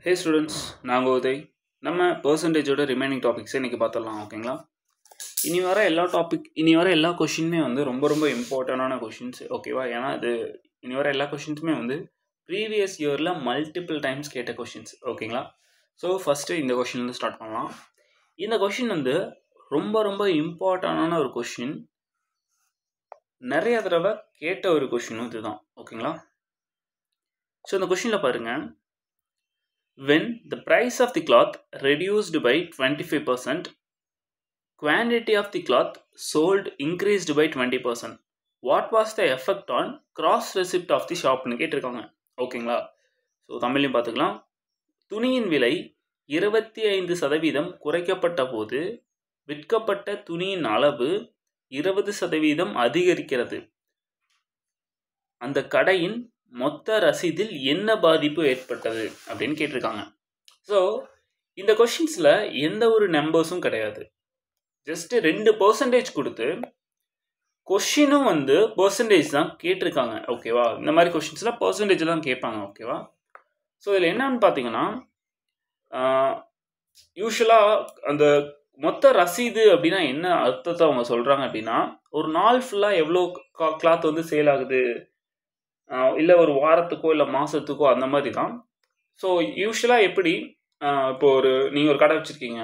ஹே students, நாங்கள் உதய். நம்ம பர்சன்டேஜோட remaining டாபிக்ஸை இன்றைக்கி பார்த்துடலாம். ஓகேங்களா? இனி வர எல்லா கொஷினுமே வந்து ரொம்ப ரொம்ப இம்பார்ட்டண்டான கொஷின்ஸ். ஓகேவா? ஏன்னா அது இனி வர எல்லா கொஷின்ஸுமே வந்து ப்ரீவியஸ் இயரில் மல்டிபிள் டைம்ஸ் கேட்ட கொஷின்ஸ். ஓகேங்களா? ஸோ ஃபஸ்ட்டு இந்த கொஷின்லேருந்து ஸ்டார்ட் பண்ணலாம். இந்த கொஷின் வந்து ரொம்ப ரொம்ப இம்பார்ட்டண்டான ஒரு கொஷின். நிறைய தடவை கேட்ட ஒரு கொஷினும் இதுதான். ஓகேங்களா? ஸோ இந்த கொஷினில் பாருங்கள். When the price of the cloth reduced by 25%, quantity of the cloth sold increased by 20%. What was the effect on cross receipt of the shop? னு கேட்டிருக்காங்க. ஓகேங்களா? ஸோ தமிழையும் பார்த்துக்கலாம். துணியின் விலை 25% குறைக்கப்பட்ட போது விற்கப்பட்ட துணியின் அளவு 20% அதிகரிக்கிறது. அந்த கடையின் மொத்த ரசீதில் என்ன பாதிப்பு ஏற்பட்டது அப்படின்னு கேட்டிருக்காங்க. ஸோ இந்த கொஷின்ஸில் எந்த ஒரு நம்பர்ஸும் கிடையாது. ஜஸ்ட் 2% கொடுத்து கொஷினும் வந்து பர்சன்டேஜ் தான் கேட்டிருக்காங்க. ஓகேவா? இந்த மாதிரி கொஷின்ஸில் பர்சன்டேஜ் தான் கேட்பாங்க. ஓகேவா? ஸோ இதில் என்னன்னு பார்த்தீங்கன்னா, யூஸ்வலாக அந்த மொத்த ரசீது அப்படின்னா என்ன அர்த்தத்தை அவங்க சொல்கிறாங்க அப்படின்னா, ஒரு நாள் ஃபுல்லாக எவ்வளோ கிளாத் வந்து சேல் ஆகுது, இல்லை ஒரு வாரத்துக்கோ இல்லை மாதத்துக்கோ அந்த மாதிரி தான். ஸோ யூஸ்வலாக எப்படி இப்போ நீங்கள் ஒரு கடை வச்சுருக்கீங்க,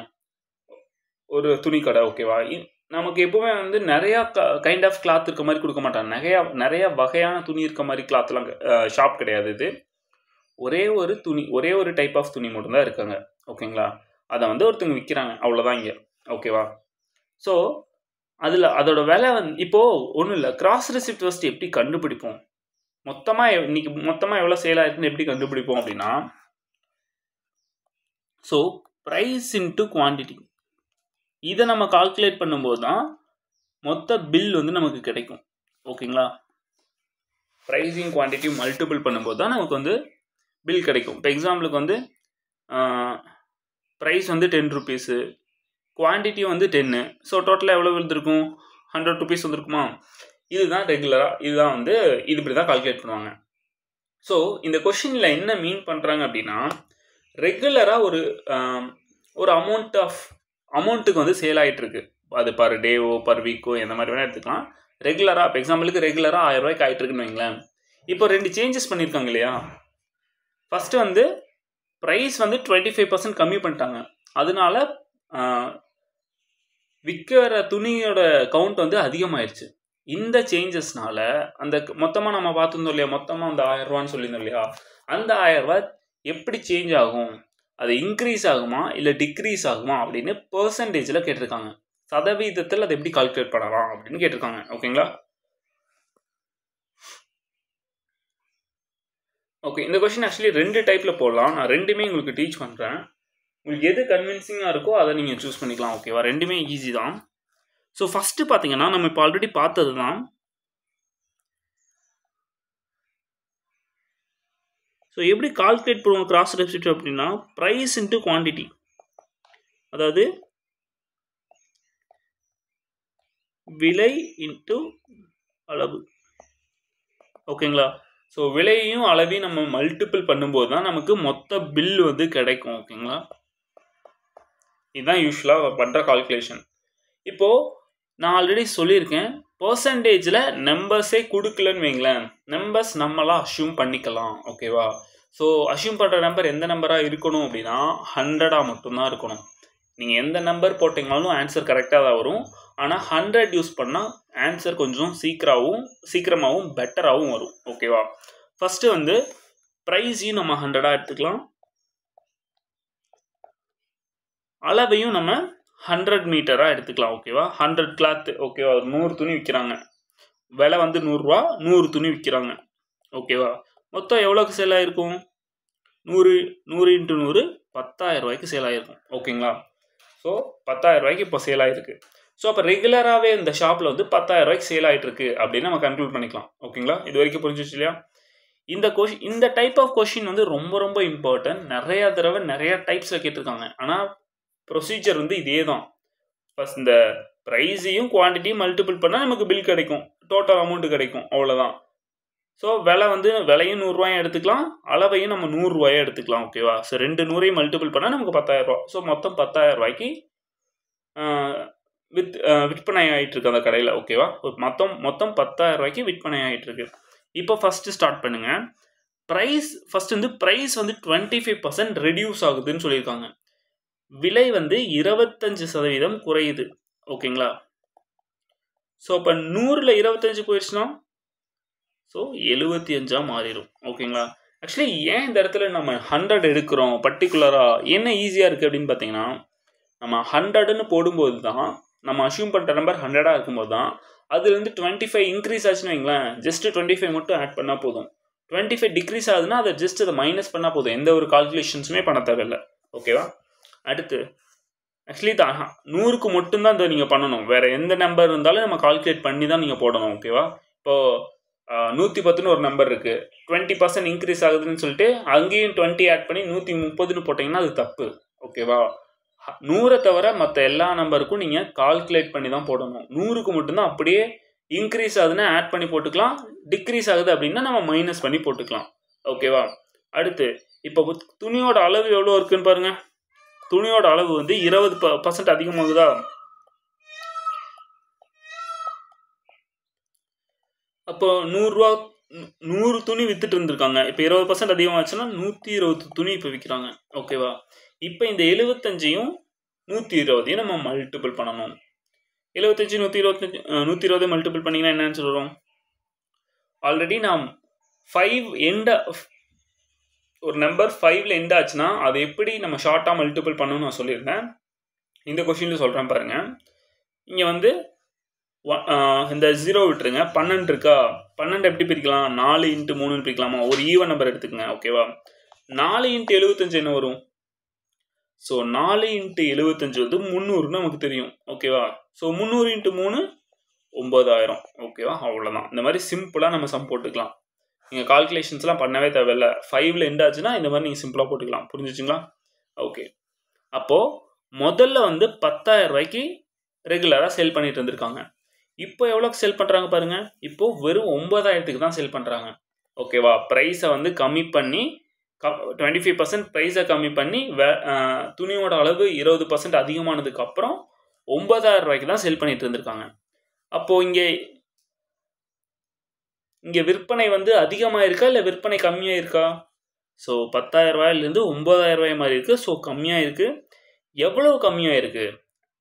ஒரு துணி கடை. ஓகேவா? நமக்கு எப்போவுமே வந்து நிறையா கைண்ட் ஆஃப் கிளாத் இருக்க மாதிரி கொடுக்க மாட்டாங்க. நிறையா வகையான துணி இருக்க மாதிரி கிளாத்லாம் ஷாப் கிடையாது. இது ஒரே ஒரு டைப் ஆஃப் துணி மட்டும்தான் இருக்காங்க. ஓகேங்களா? அதை வந்து ஒருத்தங்க விற்கிறாங்க, அவ்வளோதான் இங்கே. ஓகேவா? ஸோ அதோட விலை வந்து இப்போது ஒன்றும் இல்லை. கிராஸ் ரெசிப்ட் ஃபஸ்ட் எப்படி கண்டுபிடிப்போம்? மொத்தமாக எவ்வளோ சேல் ஆயிருக்குன்னு எப்படி கண்டுபிடிப்போம் அப்படின்னா, ஸோ ப்ரைஸ் இன்ட்டு குவான்டிட்டி, இதை நம்ம கால்குலேட் பண்ணும்போது தான் மொத்த பில் வந்து நமக்கு கிடைக்கும். ஓகேங்களா? ப்ரைஸிங் குவான்டிட்டி மல்டிபிள் பண்ணும்போது தான் நமக்கு வந்து பில் கிடைக்கும். இப்போ எக்ஸாம்பிளுக்கு வந்து ப்ரைஸ் வந்து 10 rupees, குவான்டிட்டி வந்து 10. ஸோ டோட்டலாக எவ்வளோ வந்துருக்கும்? 100 rupees வந்துருக்குமா? இதுதான் ரெகுலராக, இதுதான் வந்து இப்படி தான் கால்குலேட் பண்ணுவாங்க. ஸோ இந்த கொஷினில் என்ன மீன் பண்ணுறாங்க அப்படின்னா, ரெகுலராக ஒரு அமௌண்ட்டுக்கு வந்து சேல் ஆகிட்டுருக்கு. அது பர் டேவோ பர் வீக்கோ எந்த மாதிரி வேணால் எடுத்துக்கலாம். ரெகுலராக இப்போ எக்ஸாம்பிளுக்கு ரெகுலராக 1000 ரூபாய்க்கு ஆகிட்டுருக்குன்னு வைங்களேன். இப்போ 2 சேஞ்சஸ் பண்ணியிருக்காங்க இல்லையா? ஃபஸ்ட்டு வந்து ப்ரைஸ் வந்து 25% கம்மி பண்ணிட்டாங்க. அதனால விற்கிற துணியோட கவுண்ட் வந்து அதிகமாகிடுச்சு. இந்த சேஞ்சஸ்னால அந்த மொத்தமாக நம்ம பார்த்துருந்தோம் இல்லையா, மொத்தமாக அந்த 1000 ரூபான்னு சொல்லியிருந்தோம் இல்லையா, அந்த 1000 ரூபாய் எப்படி சேஞ்ச் ஆகும், அது இன்க்ரீஸ் ஆகுமா இல்லை டிக்ரீஸ் ஆகுமா அப்படின்னு பர்சன்டேஜில் கேட்டிருக்காங்க. சதவீதத்தில் அதை எப்படி கால்குலேட் பண்ணலாம் அப்படின்னு கேட்டிருக்காங்க. ஓகேங்களா? ஓகே, இந்த கொஸ்டின் ஆக்சுவலி 2 டைப்பில் போடலாம். நான் 2மே உங்களுக்கு டீச் பண்ணுறேன். உங்களுக்கு எது கன்வின்சிங்காக இருக்கோ அதை நீங்கள் சூஸ் பண்ணிக்கலாம். ஓகேவா? 2மே ஈஸி தான். ஸோ ஃபஸ்ட்டு பார்த்தீங்கன்னா, நம்ம இப்போ ஆல்ரெடி பார்த்தது தான். ஸோ எப்படி கால்குலேட் பண்ணுவோம் கிராஸ் ரெசிப்ட் அப்படின்னா, ப்ரைஸ் இன்ட்டு குவான்டிட்டி, அதாவது விலை இன்ட்டு அளவு. ஓகேங்களா? ஸோ விலையையும் அளவையும் நம்ம மல்டிபிள் பண்ணும்போது தான் நமக்கு மொத்த பில் வந்து கிடைக்கும். ஓகேங்களா? இதுதான் யூஸ்வலாக பண்ணுற கால்குலேஷன். இப்போது நான் ஆல்ரெடி சொல்லியிருக்கேன், பர்சன்டேஜில் நம்பர்ஸே கொடுக்கலன்னு வைங்களேன், நம்பர்ஸ் நம்மளாம் அஷ்யூம் பண்ணிக்கலாம். ஓகேவா? ஸோ அஷ்யூம் பண்ணுற நம்பர் எந்த நம்பராக இருக்கணும் அப்படின்னா 100 மட்டும்தான் இருக்கணும். நீங்கள் எந்த நம்பர் போட்டிங்கனாலும் ஆன்சர் கரெக்டாக தான் வரும். ஆனால் 100 யூஸ் பண்ணால் ஆன்சர் கொஞ்சம் சீக்கிரமாகவும் பெட்டராகவும் வரும். ஓகேவா? ஃபஸ்ட்டு வந்து ப்ரைஸையும் நம்ம 100 எடுத்துக்கலாம், அளவையும் நம்ம 100 மீட்டராக எடுத்துக்கலாம். ஓகேவா? 100 கிளாத். ஓகேவா? 100 துணி விற்கிறாங்க, விலை வந்து 100 ரூபா, 100 துணி விற்கிறாங்க. ஓகேவா? மொத்தம் எவ்வளோக்கு சேல் ஆகிருக்கும்? 100 × 100 10,000 ரூபாய்க்கு சேல் ஆகிருக்கும். ஓகேங்களா? ஸோ 10,000 ரூபாய்க்கு இப்போ சேல் ஆகிருக்கு. ஸோ அப்போ ரெகுலராகவே இந்த ஷாப்பில் வந்து 10,000 ரூபாய்க்கு சேல் ஆகிட்டுருக்கு அப்படின்னு நம்ம கன்க்ளூட் பண்ணிக்கலாம். ஓகேங்களா? இது வரைக்கும் புரிஞ்சிச்சு இல்லையா? இந்த டைப் ஆஃப் கொஷின் வந்து ரொம்ப ரொம்ப இம்பார்ட்டன்ட். நிறையா தடவை நிறையா டைப்ஸில் கேட்டிருக்காங்க. ஆனால் ப்ரொசீஜர் வந்து இதே தான். ஃபஸ்ட் இந்த ப்ரைஸையும் குவான்டிட்டியும் மல்டிபிள் பண்ணால் நமக்கு பில் கிடைக்கும், டோட்டல் அமௌண்ட்டு கிடைக்கும், அவ்வளோதான். ஸோ விலை வந்து விலையும் 100 எடுத்துக்கலாம், அளவையும் நம்ம 100 எடுத்துக்கலாம். ஓகேவா? ஸோ 2 100ஐயும் மல்டிபிள் பண்ணால் நமக்கு 10,000. ஸோ மொத்தம் 10,000 விற்பனை ஆகிட்டு இருக்கு அந்த கடையில். ஓகேவா? மொத்தம் 10,000 விற்பனை ஆகிட்டு இருக்கு. இப்போ ஃபஸ்ட்டு ஸ்டார்ட் பண்ணுங்க. ஃபர்ஸ்ட் வந்து ப்ரைஸ் வந்து 25% ரெடியூஸ் ஆகுதுன்னு சொல்லியிருக்காங்க. விலை வந்து 25% குறையுது. ஓகேங்களா? ஸோ இப்போ 100ல் 25 போயிடுச்சுன்னா ஸோ 75 மாறிடும். ஓகேங்களா? ஆக்சுவலி ஏன் இந்த இடத்துல நம்ம 100 எடுக்கிறோம் பர்டிகுலராக, என்ன ஈஸியாக இருக்குது அப்படின்னு பார்த்தீங்கன்னா, நம்ம 100ன்னு போடும்போது தான், நம்ம அஷ்யூம் பண்ணுற நம்பர் 100ஆக இருக்கும்போது தான் அதுலேருந்து 25 இன்க்ரீஸ் ஆச்சுன்னு வைங்களேன், ஜஸ்ட் 25 மட்டும் ஆட் பண்ணால் போதும். 25 டிக்ரீஸ் ஆகுதுன்னா அதை ஜஸ்ட் அதை மைனஸ் பண்ணால் போதும், எந்த ஒரு கால்குலேஷன்ஸுமே பண்ண தேவையில்லை. ஓகேவா? அடுத்து ஆக்சுவலி 100க்கு மட்டும்தான் இதை நீங்கள் பண்ணணும். வேறு எந்த நம்பர் இருந்தாலும் நம்ம கால்குலேட் பண்ணி தான் நீங்கள் போடணும். ஓகேவா? இப்போது 110ன்னு ஒரு நம்பர் இருக்குது, 20% இன்க்ரீஸ் ஆகுதுன்னு சொல்லிட்டு அங்கேயும் 20 ஆட் பண்ணி 130ன்னு போட்டிங்கன்னா அது தப்பு. ஓகேவா? 100 தவிர மற்ற எல்லா நம்பருக்கும் நீங்கள் கால்குலேட் பண்ணி தான் போடணும். 100க்கு மட்டும்தான் அப்படியே இன்க்ரீஸ் ஆகுதுன்னா ஆட் பண்ணி போட்டுக்கலாம், டிக்ரீஸ் ஆகுது அப்படின்னா நம்ம மைனஸ் பண்ணி போட்டுக்கலாம். ஓகேவா? அடுத்து இப்போ துணியோட அளவு எவ்வளோ இருக்குன்னு பாருங்கள். துணியோட அளவு வந்து 20% அதிகமாகுதா? அப்போ 100 துணி வித்துட்டு இருந்திருக்காங்க. இப்போ 20% அதிகமாச்சுன்னா 120 துணி இப்போ விற்கிறாங்க. ஓகேவா? இப்போ இந்த 75யும் 120 நம்ம மல்டிபிள் பண்ணணும். 75 120 மல்டிபிள் பண்ணிங்கன்னா என்னன்னு சொல்கிறோம்? ஆல்ரெடி நான் 5 ஒரு நம்பர் 5ல் எண்ட் ஆச்சுன்னா அதை எப்படி நம்ம ஷார்ட்டாக மல்டிபிள் பண்ணணும்னு நான் சொல்லியிருந்தேன். இந்த கொஷினில் சொல்கிறேன் பாருங்கள். இங்கே வந்து இந்த 0 விட்டுருங்க, 12 இருக்கா? 12 எப்படி பிரிக்கலாம்? 4 × 3ன்னு பிரிக்கலாமா? ஒரு ஈவன் நம்பர் எடுத்துக்கங்க. ஓகேவா? 4 × 75 என்ன வரும்? ஸோ 4 × 75 வந்து 300ன்னு நமக்கு தெரியும். ஓகேவா? ஸோ 300 × 3 9000. ஓகேவா? அவ்வளோதான். இந்த மாதிரி சிம்பிளாக நம்ம சம் போட்டுக்கலாம். நீங்கள் கால்குலேஷன்ஸ்லாம் பண்ணவே தேவையில்லை. 5ல் எண்ட் ஆச்சுன்னா இந்த மாதிரி நீங்கள் சிம்பிளாக போட்டுக்கலாம். புரிஞ்சிச்சுங்களா? ஓகே. அப்போது முதல்ல வந்து 10,000 ரெகுலராக சேல் பண்ணிட்டு இருந்திருக்காங்க. இப்போ எவ்வளோக்கு சேல் பண்ணுறாங்க பாருங்கள். இப்போது வெறும் 9,000 தான் சேல் பண்ணுறாங்க. ஓகேவா? ப்ரைஸை வந்து கம்மி பண்ணி 25% ப்ரைஸை கம்மி பண்ணி துணியோட அளவு 20% அதிகமானதுக்கப்புறம் 9,000 தான் சேல் பண்ணிட்டு இருந்திருக்காங்க. அப்போது இங்கே விற்பனை வந்து அதிகமாக இருக்கா இல்லை விற்பனை கம்மியாக இருக்கா? ஸோ 10,000 9,000 மாதிரி இருக்குது. ஸோ கம்மியாக இருக்குது. எவ்வளோ கம்மியாக இருக்குது?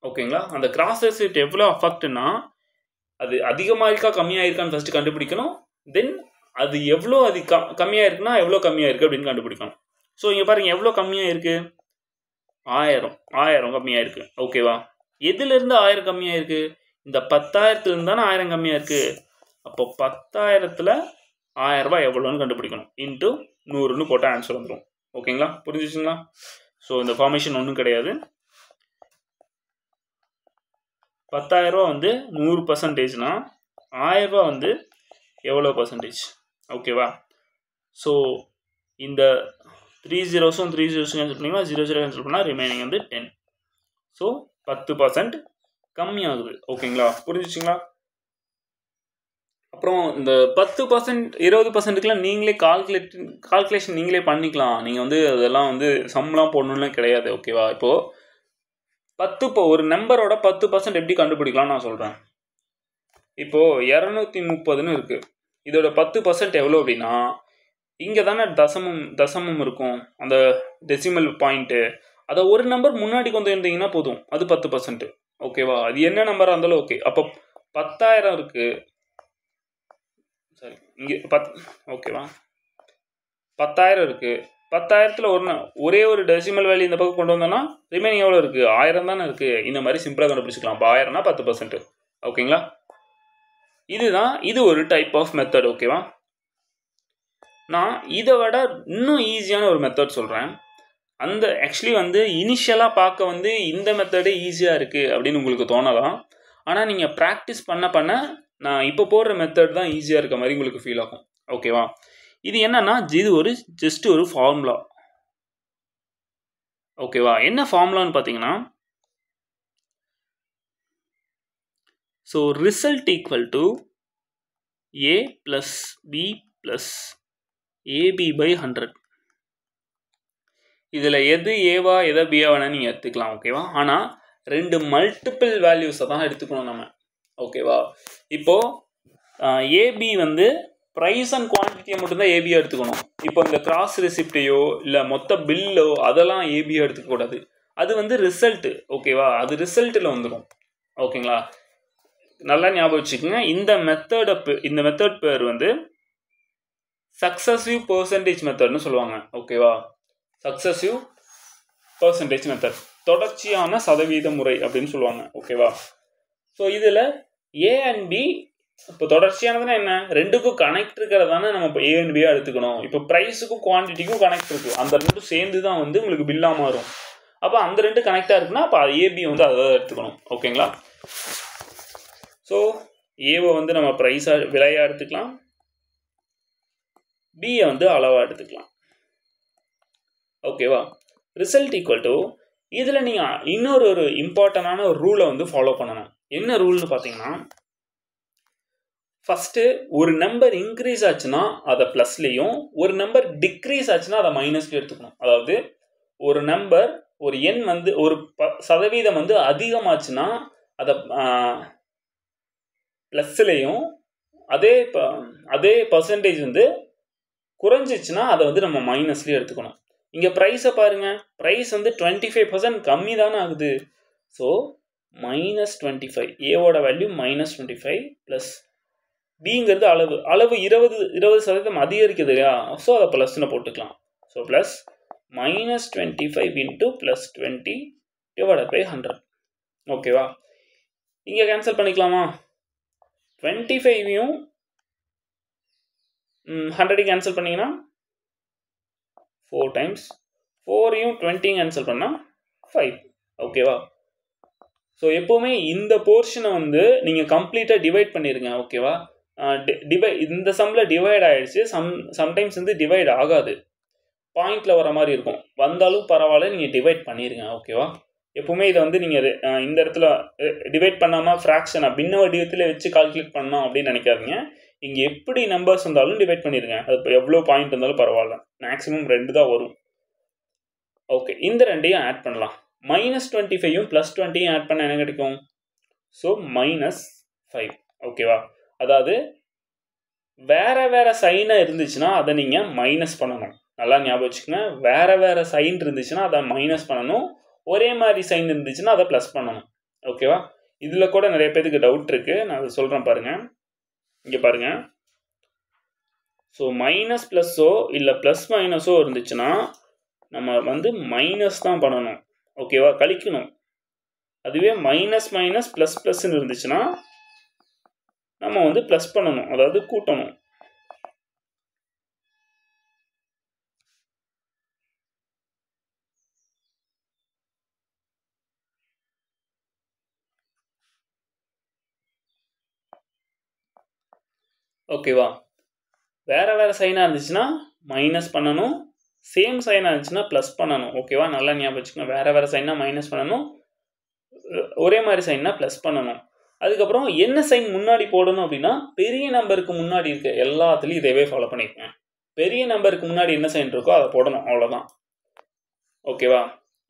ஓகேங்களா? அந்த கிராஸ் ரெசிப்ட் எவ்வளோ அஃபெக்ட்னா, அது அதிகமாக இருக்கா கம்மியாக இருக்கான்னு ஃபஸ்ட்டு கண்டுபிடிக்கணும். தென் அது எவ்வளோ கம்மியாக இருக்குன்னா எவ்வளோ கம்மியாக இருக்குது அப்படின்னு கண்டுபிடிக்கணும். ஸோ இங்கே பாருங்கள், எவ்வளோ கம்மியாக இருக்குது? 1000 கம்மியாக இருக்குது. ஓகேவா? எதுலேருந்து 1000 கம்மியாக இருக்குது? இந்த 10,000த்துலேருந்து தானே 1000 கம்மியாக இருக்குது. அப்போ 10,000ல் 1000 எவ்வளோன்னு கண்டுபிடிக்கணும். இன்ட்டு 100ன்னு போட்டால் ஆன்சர் வந்துடும். ஓகேங்களா? புரிஞ்சிச்சுங்களா? ஸோ இந்த ஃபார்மேஷன் ஒன்றும் கிடையாது. 10,000 வந்து 100%னா 1000 வந்து எவ்வளோ பர்சன்டேஜ்? ஓகேவா? ஸோ இந்த 3 zeros 3 zeros கேன்சல் பண்ணிங்கன்னா 0 கேன்சல் பண்ணால் ரிமைனிங் வந்து 10. ஸோ 10% கம்மியாகுது. ஓகேங்களா? புரிஞ்சிச்சுங்களா? அப்புறம் இந்த 10% 20%க்குலாம் நீங்களே கால்குலேஷன் நீங்களே பண்ணிக்கலாம். நீங்கள் வந்து அதெல்லாம் வந்து சம்லாம் போடணும்னு கிடையாது. ஓகேவா? இப்போது ஒரு நம்பரோட 10% எப்படி கண்டுபிடிக்கலாம்னு நான் சொல்கிறேன். இப்போது 230ன்னு இருக்குது. இதோட 10% எவ்வளோ அப்படின்னா, இங்கே தானே தசமம் இருக்கும், அந்த டெசிமல் பாயிண்ட்டு. அதை ஒரு நம்பர் முன்னாடி கொண்டு வந்தீங்கன்னா போதும், அது 10%. ஓகேவா? அது என்ன நம்பராக இருந்தாலும் ஓகே. அப்போ 10,000 இருக்குது. சரி, இங்கே ஓகேவா? 10,000 இருக்குது. 10,000த்தில் ஒரே ஒரு டெசிமல் வேல்யூ இந்த பக்கம் கொண்டு வந்தோன்னா ரிமைனிங் எவ்வளோ இருக்குது? 1000 தானே இருக்குது. இந்த மாதிரி சிம்பிளாக கண்டுபிடிச்சிக்கலாம். இப்போ 1000னா 10%. ஓகேங்களா? இது ஒரு டைப் ஆஃப் மெத்தட். ஓகேவா? நான் இதை விட இன்னும் ஈஸியான ஒரு மெத்தட் சொல்கிறேன். அந்த ஆக்சுவலி வந்து இனிஷியலாக பார்க்க வந்து இந்த மெத்தடே ஈஸியாக இருக்குது அப்படின்னு உங்களுக்கு தோணலாம். ஆனால் நீங்கள் ப்ராக்டிஸ் பண்ண நான் இப்போ போடுற மெத்தட் தான் ஈஸியாக இருக்க மாதிரி உங்களுக்கு ஃபீல் ஆகும். ஓகேவா? இது என்னன்னா, இது ஜஸ்ட் ஒரு ஃபார்முலா. ஓகேவா? என்ன ஃபார்முலான்னு பார்த்தீங்கன்னா, so result equal to A + B plus AB by 100. இதில் எது ஏவா எதை பியா வேணால் நீங்கள் எடுத்துக்கலாம். ஓகேவா? ஆனால் 2 மல்டிபிள் வேல்யூஸை தான் எடுத்துக்கணும் நம்ம. ஓகேவா? இப்போது ஏபி வந்து ப்ரைஸ் அண்ட் குவான்டிட்டியை மட்டும்தான் ஏபியாக எடுத்துக்கணும். இப்போ இந்த கிராஸ் ரெசிப்டையோ இல்லை மொத்த பில்லோ அதெல்லாம் ஏபியாக எடுத்துக்கக்கூடாது. அது வந்து ரிசல்ட்டு. ஓகேவா? அது ரிசல்ட்டில் வந்துடும். ஓகேங்களா? நல்லா ஞாபகம் வச்சுக்கோங்க. இந்த மெத்தட் பேர் வந்து சக்ஸசிவ் பெர்சன்டேஜ் மெத்தட்னு சொல்லுவாங்க. ஓகேவா? சக்ஸசிவ் பெர்சன்டேஜ் மெத்தட், தொடர்ச்சியான சதவீத முறை அப்படின்னு சொல்லுவாங்க. ஓகேவா? ஸோ இதில் ஏ அண்ட் பி இப்போ தொடர்ச்சியானதுன்னா என்ன, ரெண்டுக்கும் கனெக்ட் இருக்கிறதானே நம்ம இப்போ ஏ அண்ட் பியாக எடுத்துக்கணும். இப்போ ப்ரைஸுக்கும் குவான்டிட்டிக்கும் கனெக்ட் இருக்குது. அந்த ரெண்டும் சேர்ந்து தான் வந்து உங்களுக்கு பில்லாக மாறும். அப்போ அந்த ரெண்டு கனெக்டாக இருக்குன்னா அப்போ ஏபி வந்து அதை எடுத்துக்கணும். ஓகேங்களா? ஸோ ஏவை வந்து நம்ம ப்ரைஸாக விலையாக எடுத்துக்கலாம், பியை வந்து அளவாக எடுத்துக்கலாம். ஓகேவா? ரிசல்ட் ஈக்குவல் டு இதில் நீங்கள் இன்னொரு இம்பார்ட்டண்டான ஒரு ரூலை வந்து ஃபாலோ பண்ணணும். என்ன ரூல்னு பார்த்தீங்கன்னா, ஃபஸ்ட்டு ஒரு நம்பர் இன்க்ரீஸ் ஆச்சுன்னா அதை ப்ளஸ்லேயும், ஒரு நம்பர் டிக்ரீஸ் ஆச்சுன்னா அதை மைனஸ்லேயும் எடுத்துக்கணும். அதாவது ஒரு நம்பர், ஒரு எண் வந்து ஒரு சதவீதம் வந்து அதிகமாச்சுன்னா அதை ப்ளஸ்லேயும், அதே பர்சன்டேஜ் வந்து குறைஞ்சிச்சுன்னா அதை வந்து நம்ம மைனஸ்லேயும் எடுத்துக்கணும். இங்கே ப்ரைஸை பாருங்கள், ப்ரைஸ் வந்து 25% கம்மி தானே ஆகுது. ஸோ -25, ஏவோட வேல்யூ -25 ப்ளஸ் பிங்கிறது அளவு 20% அதிகரிக்குது இல்லையா? ஸோ அதை ப்ளஸ்ன்னு போட்டுக்கலாம். So plus -25 into +20 / 100. ஓகேவா? இங்கே கேன்சல் பண்ணிக்கலாமா? 25யும் 100 கேன்சல் பண்ணிங்கன்னா 4 டைம்ஸ், 4யும் 20 கேன்சல் பண்ணால் 5. ஓகேவா? ஸோ எப்போவுமே இந்த போர்ஷனை வந்து நீங்கள் கம்ப்ளீட்டாக டிவைட் பண்ணிடுங்க. ஓகேவா? இந்த சம்மில் டிவைட் ஆகிடுச்சு. சம்டைம்ஸ் வந்து டிவைட் ஆகாது, பாயிண்டில் வர மாதிரி இருக்கும். வந்தாலும் பரவாயில்ல, நீங்கள் டிவைட் பண்ணிடுங்க. ஓகேவா? எப்போவுமே இதை வந்து நீங்கள் இந்த இடத்துல டிவைட் பண்ணாமல் ஃப்ராக்ஷனை பின்ன வடிவத்தில் வச்சு கால்குலேட் பண்ணோம் அப்படின்னு நினைக்காதீங்க. இங்கே எப்படி நம்பர்ஸ் இருந்தாலும் டிவைட் பண்ணிடுங்க. அது இப்போ எவ்வளோ பாயிண்ட் இருந்தாலும் பரவாயில்ல, மேக்ஸிமம் 2 தான் வரும். ஓகே, இந்த ரெண்டையும் ஆட் பண்ணலாம். -25யும் +20யும் ஆட் பண்ண என்ன கிடைக்கும்? ஸோ -5. ஓகேவா? அதாவது வேற சைனாக இருந்துச்சுன்னா அதை நீங்கள் மைனஸ் பண்ணணும். நல்லா ஞாபகம் வச்சுக்கோங்க. வேற சைன் இருந்துச்சுன்னா அதை மைனஸ் பண்ணணும், ஒரே மாதிரி சைன் இருந்துச்சுன்னா அதை ப்ளஸ் பண்ணணும். ஓகேவா? இதில் கூட நிறைய பேருக்கு டவுட் இருக்குது, நான் அதை சொல்கிறேன் பாருங்கள். இங்கே பாருங்கள். ஸோ மைனஸ் ப்ளஸ்ஸோ இல்லை ப்ளஸ் மைனஸோ இருந்துச்சுன்னா நம்ம வந்து மைனஸ் தான் பண்ணணும். ஓகேவா? கழிக்கணும். அதுவே -- ++ன்னு இருந்துச்சுன்னா நம்ம வந்து ப்ளஸ் பண்ணணும், அதாவது கூட்டணும். ஓகேவா? வேற சைனாக இருந்துச்சுன்னா மைனஸ் பண்ணணும், சேம் சைனாக இருந்துச்சுன்னா ப்ளஸ் பண்ணணும். ஓகேவா? நல்லா ஞாபகம் வச்சுக்கோங்க. வேற சைனாக மைனஸ் பண்ணணும், ஒரே மாதிரி சைன்னா ப்ளஸ் பண்ணணும். அதுக்கப்புறம் என்ன சைன் முன்னாடி போடணும் அப்படின்னா, பெரிய நம்பருக்கு முன்னாடி இருக்க எல்லாத்துலேயும் இதேவே ஃபாலோ பண்ணியிருக்கேன். பெரிய நம்பருக்கு முன்னாடி என்ன சைன் இருக்கோ அதை போடணும், அவ்வளோதான். ஓகேவா?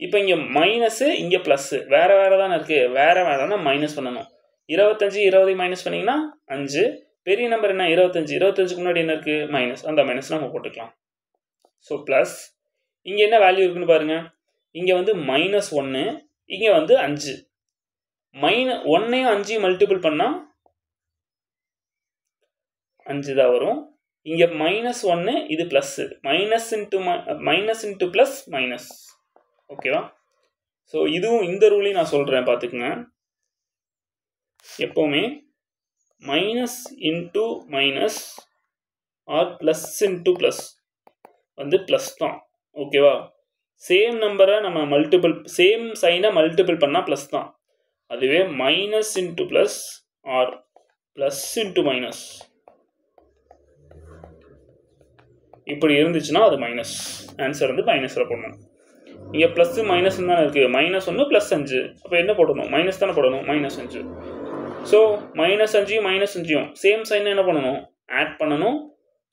இப்போ இங்கே மைனஸு, இங்கே ப்ளஸ்ஸு, வேறு தானே இருக்குது. வேறுனா மைனஸ் பண்ணணும். 25 20 மைனஸ் பண்ணிங்கன்னா 5. பெரிய நம்பர் என்ன? 25க்கு முன்னாடி என்ன இருக்குது? மைனஸ். அந்த மைனஸ் நம்ம போட்டுக்கலாம். ஸோ ப்ளஸ், இங்கே என்ன வேல்யூ இருக்குன்னு பாருங்கள். இங்கே வந்து -1, இங்கே வந்து 5. 1ஐயும் 5ஐயும் மல்டிபிள் பண்ணால் 5 தான் வரும். இங்கே -1, இது plus, minus into plus minus. ஓகேவா? ஸோ இதுவும் இந்த ரூலையும் நான் சொல்கிறேன், பார்த்துக்குங்க. எப்போவுமே minus into minus or plus into plus வந்து ப்ளஸ் தான். ஓகேவா? சேம் நம்பரை நம்ம சேம் சைனை மல்டிபிள் பண்ணால் ப்ளஸ் தான். அதுவே minus into plus or plus into minus இப்படி இருந்துச்சுன்னா அது மைனஸ். ஆன்சர் வந்து மைனஸில் போடணும். இங்கே ப்ளஸ்ஸு மைனஸ் தானே இருக்குது. -1 +5. அப்போ என்ன போடணும்? மைனஸ் தானே போடணும். -5. ஸோ -5யும் -5யும் சேம் சைனை என்ன பண்ணணும்? ஆட் பண்ணணும்.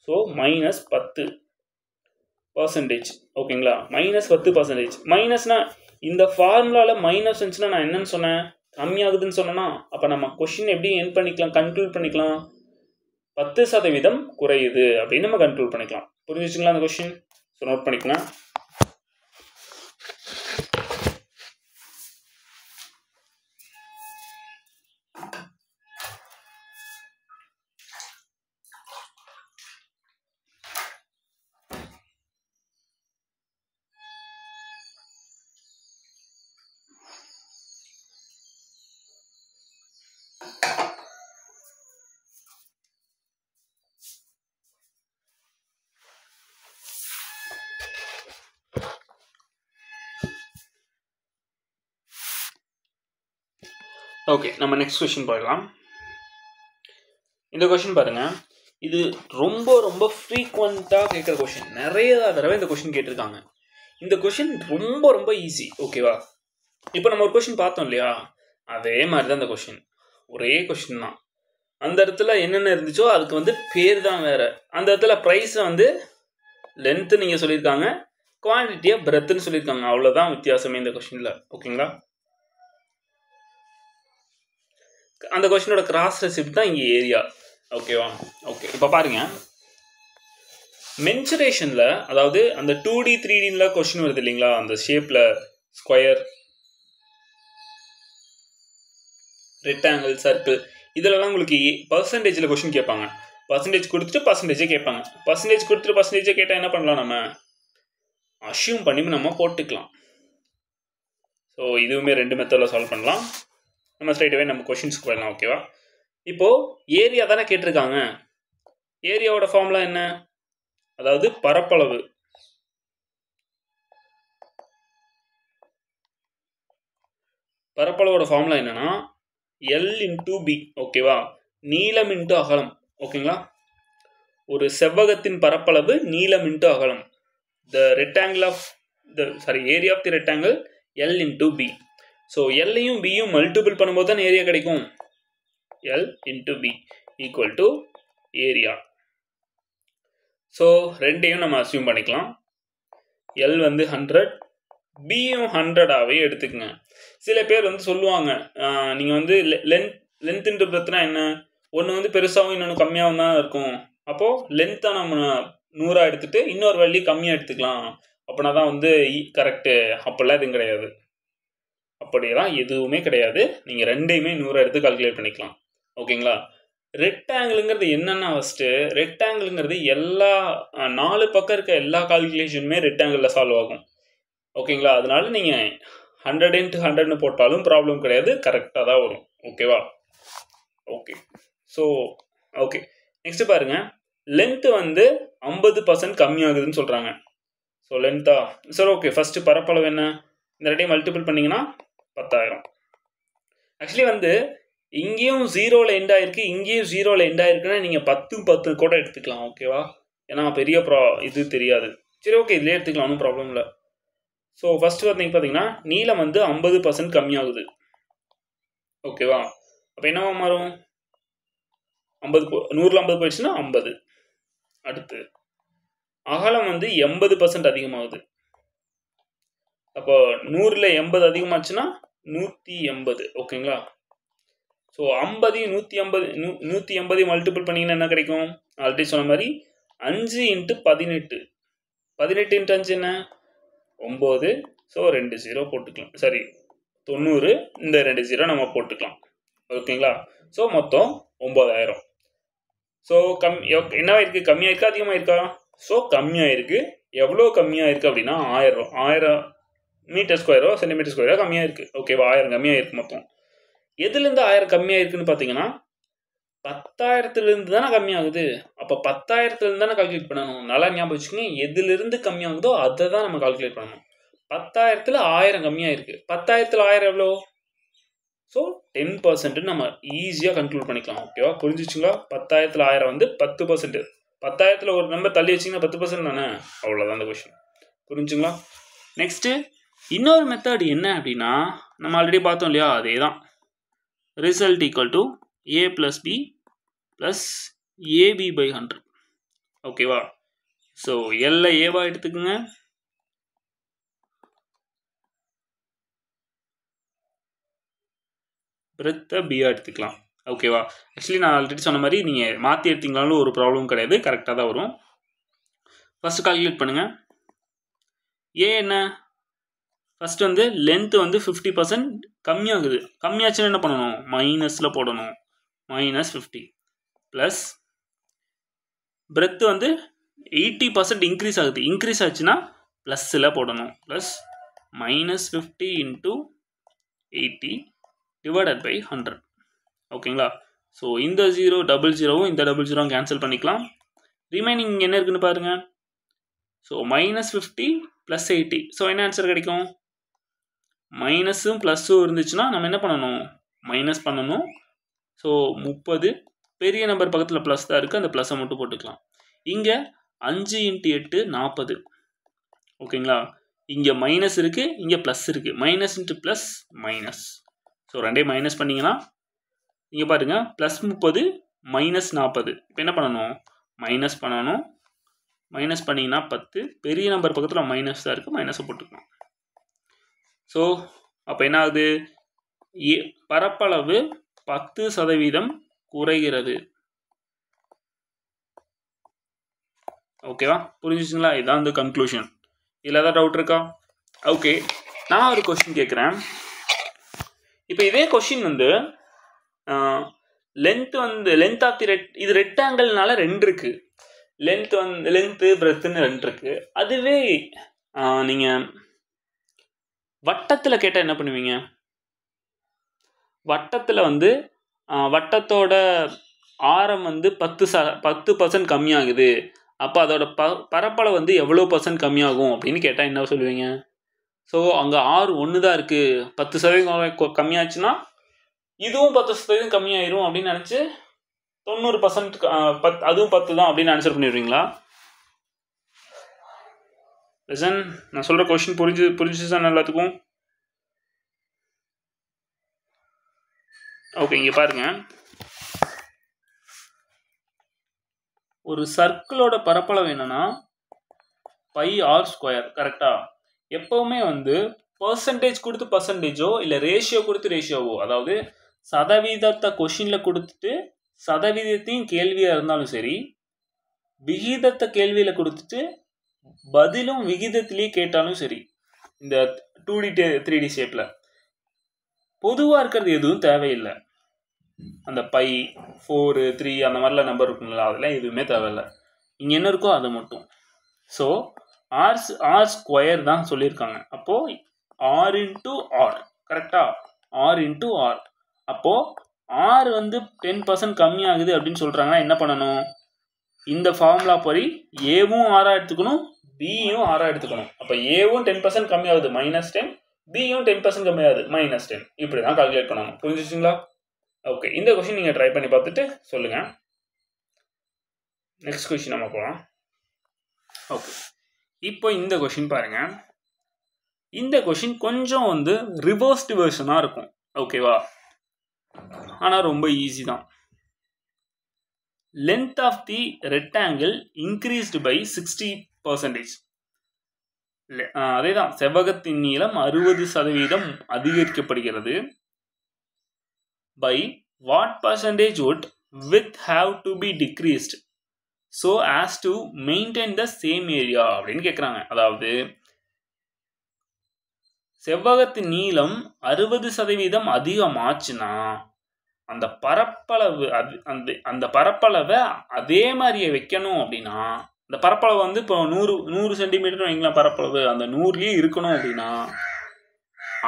ஸோ -10%. ஓகேங்களா, -10%. மைனஸ்னால் இந்த ஃபார்முலாவில் மைனஸ் இருந்துச்சுன்னா நான் என்னன்னு சொன்னேன், கம்மியாகுதுன்னு சொன்னேன்னா, அப்போ நம்ம கொஷின் எப்படி என் பண்ணிக்கலாம், கன்க்ளூட் பண்ணிக்கலாம், 10% குறையுது அப்படின்னு நம்ம கன்க்ளூட் பண்ணிக்கலாம். புரிஞ்சுச்சுங்களா அந்த கொஷின்? ஸோ நோட் பண்ணிக்கலாம். ஓகே, நம்ம நெக்ஸ்ட் கொஷின் போயிடலாம். இந்த கொஷின் பாருங்க, இது ரொம்ப ரொம்ப ஃப்ரீக்வெண்ட்டாக கேட்குற கொஷின். நிறைய தடவை இந்த கொஷின் கேட்டிருக்காங்க. இந்த கொஷின் ரொம்ப ரொம்ப ஈஸி. ஓகேவா, இப்போ நம்ம ஒரு கொஷின் பார்த்தோம் இல்லையா, அதே மாதிரி தான் இந்த கொஷின். ஒரே கொஷின் தான். அந்த இடத்துல என்னென்ன இருந்துச்சோ அதுக்கு வந்து பேர் தான் வேறு. அந்த இடத்துல ப்ரைஸை வந்து லென்த்து நீங்கள் சொல்லியிருக்காங்க, குவான்டிட்டியாக பிரெத்துன்னு சொல்லியிருக்காங்க. அவ்வளோதான் வித்தியாசமே இந்த கொஷினில். ஓகேங்களா, அந்த கொஷினோட கிராஸ் ரெசிப்ட் தான் இங்கே ஏரியா. ஓகேவா, ஓகே. இப்போ பாருங்க, மென்சுரேஷனில், அதாவது அந்த 2D 3Dல கொஷின் வருது இல்லைங்களா, அந்த ஷேப்பில் ஸ்கொயர், ரெக்டாங்கிள், சர்க்கிள், இதிலலாம் உங்களுக்கு பர்சன்டேஜில் கொஷின் கேட்பாங்க. பர்சன்டேஜ் கொடுத்துட்டு பர்சன்டேஜே கேட்பாங்க. பர்சன்டேஜ் கொடுத்துட்டு பர்சன்டேஜே கேட்டால் என்ன பண்ணலாம், நம்ம அஷ்யூம் பண்ணி நம்ம போட்டுக்கலாம். ஸோ இதுவுமே 2 மெத்தடில் சால்வ் பண்ணலாம். நம்ம ஸ்ட்ரைட்டாகவே நம்ம கொஷின்ஸ்க்கு போயிடலாம். ஓகேவா, இப்போது ஏரியா தானே கேட்டிருக்காங்க. ஏரியாவோட ஃபார்முலா என்ன, அதாவது பரப்பளவு. பரப்பளவோட ஃபார்முலா என்னன்னா L/B. ஓகேவா, நீளம் இன்ட்டு அகலம். ஓகேங்களா, ஒரு செவ்வகத்தின் பரப்பளவு நீளம் இன்ட்டு அகலம். The rectangle of area of the rectangle L/B. So எல்லையும் பியும் மல்டிபிள் பண்ணும்போது தான் ஏரியா கிடைக்கும். L/B equal to area. So ரெண்டையும் நம்ம அஸ்யூம் பண்ணிக்கலாம். L வந்து 100, பியும் 100ஆகவே எடுத்துக்கங்க. சில பேர் வந்து சொல்லுவாங்க, நீங்கள் வந்து லென்த்துன்ற பிரச்சனை என்ன, ஒன்று வந்து பெருசாகவும் இன்னொன்று கம்மியாகவும் தான் இருக்கும். அப்போது லென்த்தை நம்ம 100 எடுத்துகிட்டு இன்னொரு வேல்யூ கம்மியாக எடுத்துக்கலாம், அப்படின்னா தான் வந்து கரெக்டு. அப்படிலாம் எதுவும் கிடையாது. அப்படியெல்லாம் எதுவுமே கிடையாது. நீங்கள் ரெண்டையுமே 100 எடுத்து கால்குலேட் பண்ணிக்கலாம். ஓகேங்களா, ரெக்டாங்கிளுங்கிறது என்னென்னா, ஃபஸ்ட்டு ரெக்டாங்கிளுங்கிறது எல்லா 4 பக்கம் இருக்க எல்லா கால்குலேஷனுமே ரெக்டாங்கிளில் சால்வ் ஆகும். ஓகேங்களா, அதனால நீங்கள் 100 × 100 போட்டாலும் கிடையாது, கரெக்டாக தான் வரும். ஓகேவா, ஓகே. ஸோ ஓகே, நெக்ஸ்ட்டு பாருங்கள், லென்த்து வந்து 50% கம்மியாகுதுன்னு சொல்கிறாங்க. ஸோ லென்த்தா, சரி ஓகே. ஃபஸ்ட்டு பரப்பளவு என்ன, இந்த ரெண்டையும் மல்டிபிள் பண்ணிங்கன்னா 10,000. ஆக்சுவலி வந்து இங்கேயும் 0ல் எண்ட் ஆகிருக்கு, இங்கேயும் 0ல் எண்ட் ஆகிருக்குன்னா நீங்கள் 10 கூட எடுத்துக்கலாம். ஓகேவா, ஏன்னா பெரிய இது தெரியாது. சரி ஓகே, இதிலே எடுத்துக்கலாம், ஒன்றும் ப்ராப்ளம் இல்லை. ஸோ ஃபஸ்ட்டு பார்த்தீங்கன்னா நீளம் வந்து 50% கம்மியாகுது. ஓகேவா, அப்போ என்னவா மாறும், 100ல் 50 போயிடுச்சுன்னா 50. அடுத்து அகலம் வந்து 80% அதிகமாகுது. அப்போ 100ல் 80 அதிகமாச்சுன்னா 180. ஓகேங்களா, ஸோ 50 180 மல்டிபிள் பண்ணிங்கன்னா என்ன கிடைக்கும், ஆல்ரெடி சொன்ன மாதிரி 5 × 18. 18 × 5 என்ன, 9. ஸோ 2 0 போட்டுக்கலாம். சரி, 90. இந்த 2 0 நம்ம போட்டுக்கலாம். ஓகேங்களா, ஸோ மொத்தம் 9,000. ஸோ என்னவா இருக்குது, கம்மியாக இருக்கா அதிகமாக இருக்கா, ஸோ கம்மியாக இருக்குது. எவ்வளோ கம்மியாக இருக்குது அப்படின்னா 1000 மீட்டர் ஸ்கொயரோ சென்டிமீட்டர் ஸ்கொயரோ கம்மியாக இருக்குது. ஓகேவா, 1000 கம்மியாக இருக்குது மொத்தம். எதுலேருந்து 1000 கம்மியாக இருக்குதுன்னு பார்த்தீங்கன்னா 10,000லேருந்து தானே கம்மியாகுது. அப்போ 10,000லேருந்து தானே கால்குலேட் பண்ணணும். நல்லா ஞாபகம் வச்சுக்கோங்க, எதுலேருந்து கம்மியாகுதோ அதை தான் நம்ம கால்குலேட் பண்ணணும். 10,000ல் 1000 கம்மியாக இருக்குது. 10,000ல் 1000 எவ்வளோ, ஸோ 10% நம்ம ஈஸியாக கன்க்ளூட் பண்ணிக்கலாம். ஓகேவா, புரிஞ்சிச்சுங்களா, 10,000ல் 1000 வந்து 10%. 10,000ல் ஒரு நம்பர் தள்ளி வச்சிங்கன்னா 10% தானே, அவ்வளோதான் அந்த கொஷின். புரிஞ்சுங்களா. நெக்ஸ்ட்டு இன்னொரு மெத்தட் என்ன அப்படின்னா, நம்ம ஆல்ரெடி பார்த்தோம் இல்லையா, அதே தான். Result equal to A + B + AB/100. ஓகேவா? ஸோ எல்ல ஏவா எடுத்துக்கோங்க, பிரெத்தை பியா எடுத்துக்கலாம். ஓகேவா? ஆக்சுவலி நான் ஆல்ரெடி சொன்ன மாதிரி நீங்கள் மாற்றி எடுத்தீங்கனாலும் ஒரு ப்ராப்ளம் கிடையாது, கரெக்டாக தான் வரும். ஃபஸ்ட்டு கால்குலேட் பண்ணுங்கள். ஏ என்ன? ஃபஸ்ட்டு வந்து லென்த்து வந்து 50% கம்மியாகுது. கம்மியாச்சுன்னா என்ன பண்ணணும்? மைனஸில் போடணும். -50 ப்ளஸ் பிரெத்து வந்து 80% இன்க்ரீஸ் ஆகுது. இன்க்ரீஸ் ஆச்சுன்னா ப்ளஸ்ஸில் போடணும். Plus -50 × 80 divided by 100. ஓகேங்களா? ஸோ இந்த 0 டபுள் ஜீரோவும் இந்த டபுள் ஜீரோவும் கேன்சல் பண்ணிக்கலாம். ரிமைனிங் என்ன இருக்குன்னு பாருங்கள். ஸோ -50 + 80. ஸோ என்ன ஆன்சர் கிடைக்கும்? மைனஸும் ப்ளஸ்ஸும் இருந்துச்சுன்னா நம்ம என்ன பண்ணணும்? மைனஸ் பண்ணணும். ஸோ 30, பெரிய நம்பர் பக்கத்தில் ப்ளஸ் தான் இருக்குது, அந்த ப்ளஸ்ஸை மட்டும் போட்டுக்கலாம். இங்கே 5 × 8 40. ஓகேங்களா? இங்கே மைனஸ் இருக்குது, இங்கே ப்ளஸ் இருக்குது. Minus into plus minus. So ரெண்டையும் மைனஸ் பண்ணிங்கன்னா இங்கே பாருங்கள், +30 -40. இப்போ என்ன பண்ணணும்? மைனஸ் பண்ணணும். மைனஸ் பண்ணிங்கன்னா 10, பெரிய நம்பர் பக்கத்தில் மைனஸ் தான் இருக்குது, மைனஸை போட்டுக்கலாம். ஸோ அப்போ என்ன ஆகுது? பரப்பளவு 10% குறைகிறது. ஓகேவா? புரிஞ்சிச்சுங்களா? இதுதான் வந்து கன்க்ளூஷன். இதில் ஏதாவது டவுட் இருக்கா? ஓகே, நான் ஒரு கொஸ்டின் கேட்குறேன். இப்போ இதே கொஸ்டின் வந்து லென்த் ஆஃப் தி இது ரெக்டாங்கிள்னால 2 இருக்குது. லென்த்து பிரெத்துன்னு 2 இருக்குது. அதுவே நீங்கள் வட்டத்தில் கேட்டால் என்ன பண்ணுவீங்க? வட்டத்தில் வந்து வட்டத்தோட ஆரம் வந்து 10% கம்மியாகுது. அப்போ அதோட பரப்பளவு வந்து எவ்வளோ % கம்மியாகும் அப்படின்னு கேட்டால் என்ன சொல்லுவீங்க? ஸோ அங்கே ஆறு 1 தான் இருக்குது. 10% கம்மியாச்சுன்னா இதுவும் 10% கம்மியாயிரும் அப்படின்னு நினச்சி 90% அதுவும் 10 தான் அப்படின்னு ஆன்சர் பண்ணிடுவீங்களா? லிசன், நான் சொல்கிற கொஸ்டின் புரிஞ்சுதான் எல்லாத்துக்கும்? ஓகே, இங்கே பாருங்க. ஒரு சர்க்கிளோட பரப்பளவு என்னன்னா πr². கரெக்டா? எப்பவுமே வந்து பர்சன்டேஜ் கொடுத்து பர்சன்டேஜோ இல்லை ரேஷியோ கொடுத்து ரேஷியோவோ, அதாவது சதவீதத்தை கொஷினில் கொடுத்துட்டு சதவீதத்தையும் கேள்வியாக இருந்தாலும் சரி, விகிதத்தை கேள்வியில் கொடுத்துட்டு பதிலும் விகிதத்திலேயே கேட்டாலும் சரி, இந்த 2D 3D ஷேப்பில் பொதுவாக இருக்கிறது எதுவும் தேவையில்லை. அந்த π 4 3 அந்த மாதிரிலாம் நம்பர் இருக்குங்களா, அதெல்லாம் எதுவுமே தேவையில்லை. இங்கே என்ன இருக்கோ அதை மட்டும். ஸோ r² தான் சொல்லியிருக்காங்க. அப்போது r × r. கரெக்டா? r × r. அப்போது r வந்து 10% கம்மியாகுது அப்படின்னு சொல்கிறாங்கன்னா என்ன பண்ணணும்? இந்த ஃபார்முலா படி ஏவும் ஆறாக எடுத்துக்கணும், பியும் ஆறாக எடுத்துக்கணும். அப்போ ஏவும் 10% கம்மியாகுது -10, பியும் 10% கம்மியாகுது -10. இப்படி தான் கால்குலேட் பண்ணணும். புரிஞ்சிச்சுங்களா? ஓகே, இந்த கொஸ்டின் நீங்கள் ட்ரை பண்ணி பார்த்துட்டு சொல்லுங்கள். நெக்ஸ்ட் கொஸ்டின் நம்ம போகலாம். ஓகே, இப்போ இந்த கொஸ்டின் பாருங்கள். இந்த கொஸ்டின் கொஞ்சம் வந்து ரிவர்ஸ்டு வெர்ஷனாக இருக்கும். ஓகேவா? ஆனால் ரொம்ப ஈஸி தான். Length of the rectangle increased by 60%. அதே தான், செவ்வகத்தின் நீளம் 60% அதிகரிக்கப்படுகிறது. by what percentage would width have to be decreased so as to maintain the same area அப்படின்னு கேட்குறாங்க. அதாவது செவ்வகத்தின் நீளம் 60% அதிகமாச்சுன்னா அந்த பரப்பளவு அந்த பரப்பளவை அதே மாதிரியே வைக்கணும். அப்படின்னா அந்த பரப்பளவு வந்து இப்போ 100 சென்டிமீட்டர் வைங்களா பரப்பளவு, அந்த 100லேயே இருக்கணும் அப்படின்னா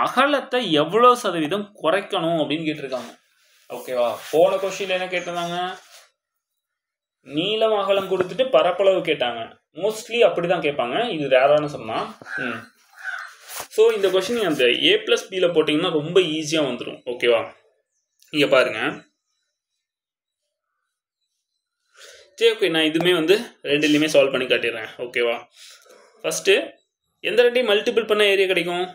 அகலத்தை எவ்வளோ சதவீதம் குறைக்கணும் அப்படின்னு கேட்டிருக்காங்க. ஓகேவா? போன கொஸ்டின்ல என்ன கேட்டிருந்தாங்க? நீளம் அகலம் கொடுத்துட்டு பரப்பளவு கேட்டாங்க. மோஸ்ட்லி அப்படி தான் கேட்பாங்க, இது ரேரான சொன்னா. ஸோ இந்த கொஸ்டின் அந்த A+B போட்டிங்கன்னா ரொம்ப ஈஸியாக வந்துடும். ஓகேவா? இங்கே பாருங்க. சரி, ஓகே, நான் இதுவுமே வந்து ரெண்டுலேயுமே சால்வ் பண்ணி காட்டிடுறேன். ஓகேவா? ஃபஸ்ட்டு எந்த ரெண்டையும் மல்டிபிள் பண்ண ஏரியா கிடைக்கும்?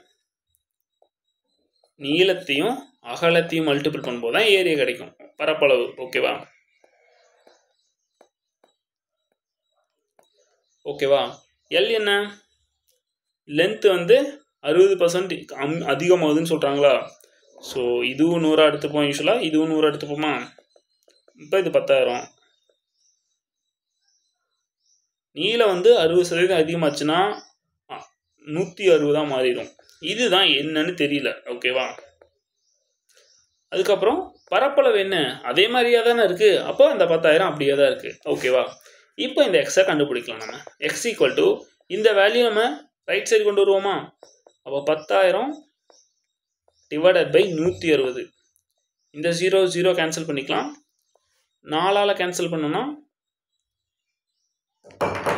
நீளத்தையும் அகலத்தையும் மல்டிபிள் பண்ணும்போது தான் ஏரியா கிடைக்கும், பரப்பளவு. ஓகேவா? ஓகேவா? எல் என்ன? லென்த் வந்து 60% அதிகமாகுதுன்னு சொல்கிறாங்களா? ஸோ இதுவும் 100 எடுத்துப்போம். யூஸ்வலாக இதுவும் 100 எடுத்துப்போமா? இப்போ இது 10,000. நீளம் வந்து 60% அதிகமாச்சுன்னா 160 மாறிடும். இதுதான் என்னன்னு தெரியல. ஓகேவா? அதுக்கப்புறம் பரப்பளவு என்ன? அதே மாதிரியா தானே இருக்குது. அப்போ அந்த 10,000 அப்படியே தான் இருக்குது. ஓகேவா? இப்போ இந்த எக்ஸை கண்டுபிடிக்கலாம். நம்ம எக்ஸ் ஈக்குவல் டு இந்த வேல்யூ நம்ம ரைட் சைடு கொண்டு வருவோமா? அப்போ 10,000 டிவைடட் பை 160. இந்த 0 கேன்சல் பண்ணிக்கலாம். 4ஆல் கேன்சல் பண்ணோன்னா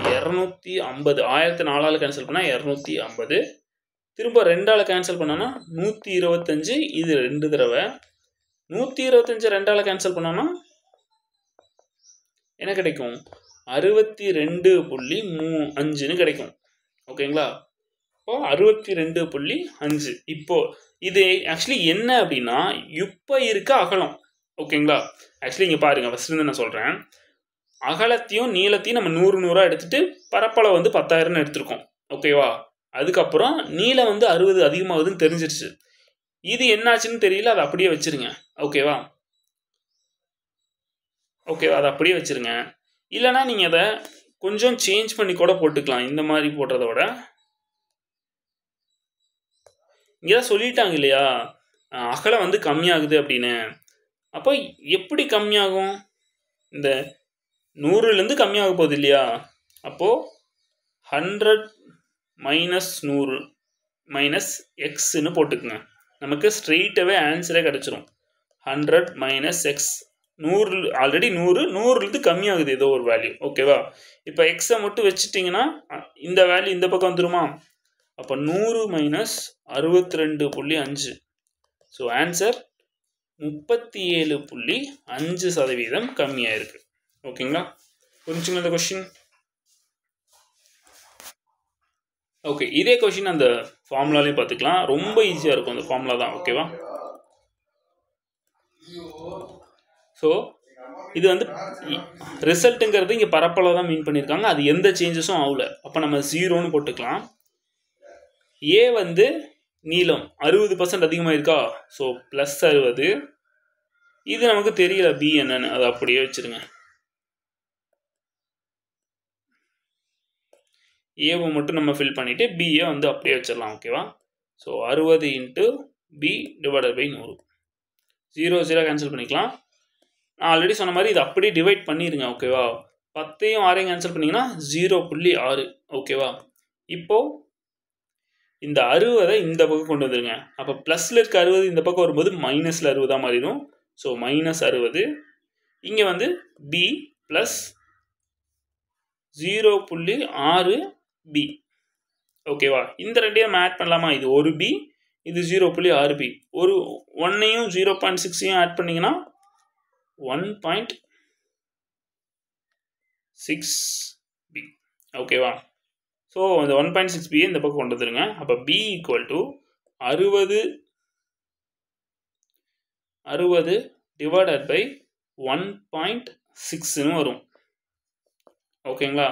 250. 1004ஆல் கேன்சல் பண்ணால் 250. திரும்ப 2ஆல் கேன்சல் பண்ணோன்னா 125. இது 2 தடவை. 125 2ஆல் கேன்சல் பண்ணோன்னா என்ன கிடைக்கும்? 62.5ன்னு கிடைக்கும். ஓகேங்களா? இப்போ 62.5. இப்போ இது ஆக்சுவலி என்ன அப்படின்னா இப்போ இருக்க அகலம். ஓகேங்களா? ஆக்சுவலி இங்கே பாருங்கள், ஃபஸ்ட்டு நான் சொல்கிறேன். அகலத்தையும் நீளத்தையும் நம்ம 100 எடுத்துகிட்டு பரப்பளவு வந்து 10,000ன்னு எடுத்திருக்கோம். ஓகேவா? அதுக்கப்புறம் நீளம் வந்து 60 அதிகமாகுதுன்னு தெரிஞ்சிருச்சு. இது என்னாச்சுன்னு தெரியல, அதை அப்படியே வச்சுருங்க. ஓகேவா? அதை அப்படியே வச்சுருங்க. இல்லைனா நீங்கள் அதை கொஞ்சம் சேஞ்ச் பண்ணி கூட போட்டுக்கலாம். இந்த மாதிரி போடுறத விட இங்கே தான் சொல்லிட்டாங்க இல்லையா, அகலம் வந்து கம்மியாகுது அப்படின்னு. அப்போ எப்படி கம்மியாகும்? இந்த 100லேருந்து கம்மியாக போகுது இல்லையா? அப்போது 100 மைனஸ் 100 மைனஸ் எக்ஸ்ன்னு போட்டுக்குங்க. நமக்கு ஸ்ட்ரெயிட்டாகவே ஆன்சரே கிடச்சிரும். 100 மைனஸ் எக்ஸ். 100 ஆல்ரெடி 100லேருந்து கம்மியாகுது ஏதோ ஒரு வேல்யூ. ஓகேவா? இப்போ எக்ஸை மட்டும் வச்சுட்டிங்கன்னா இந்த வேல்யூ இந்த பக்கம் வந்துருமா? அப்போ 100 மைனஸ் 62.5. ஸோ ஆன்சர் 37.5% கம்மியாக இருக்குது. ஓகேங்களா? புரிஞ்சுங்களா இந்த கொஷின்? ஓகே, இதே கொஷின் அந்த ஃபார்முலாலையும் பார்த்துக்கலாம். ரொம்ப ஈஸியாக இருக்கும் அந்த ஃபார்முலா தான். ஓகேவா? ஸோ இது வந்து ரிசல்ட்டுங்கிறது இங்கே பரப்பளவு தான் மீன் பண்ணியிருக்காங்க. அது எந்த சேஞ்சஸும் ஆகல. அப்போ நம்ம 0ன்னு போட்டுக்கலாம். ஏ வந்து நீளம் 60% அதிகமாக இருக்கா? ஸோ +60. இது நமக்கு தெரியல பி என்னன்னு, அதை அப்படியே வச்சுருங்க. ஏவை மட்டும் நம்ம ஃபில் பண்ணிவிட்டு பிஏ வந்து அப்படியே வச்சிடலாம். ஓகேவா? So 60 into B divided by 100. 0 cancel பண்ணிக்கலாம். நான் ஆல்ரெடி சொன்ன மாதிரி இது அப்படியே டிவைட் பண்ணிடுங்க. ஓகேவா? 10ஐயும் 6ஐயும் கேன்சல் பண்ணிங்கன்னா 0.6. ஓகேவா? இப்போது இந்த 60 இந்த பக்கம் கொண்டு வந்துடுங்க. அப்போ ப்ளஸில் இருக்க 60 இந்த பக்கம் வரும்போது மைனஸில் 60 மாறிடும். ஸோ -60. இங்கே வந்து பி ப்ளஸ் 0.6 பி. ஓகேவா? இந்த ரெண்டையும் நம்ம ஆட் பண்ணலாமா? இது ஒரு பி, இது 0.6 பி. ஒரு 1ஐயும் 0.6ஐயும் ஆட் பண்ணிங்கன்னா 1.6 பி. ஓகேவா? ஸோ இந்த 1.6 பியை இந்த பக்கம் கொண்டு வந்துருங்க. அப்போ B equal to 60 divided by 1.6ன்னு வரும். ஓகேங்களா?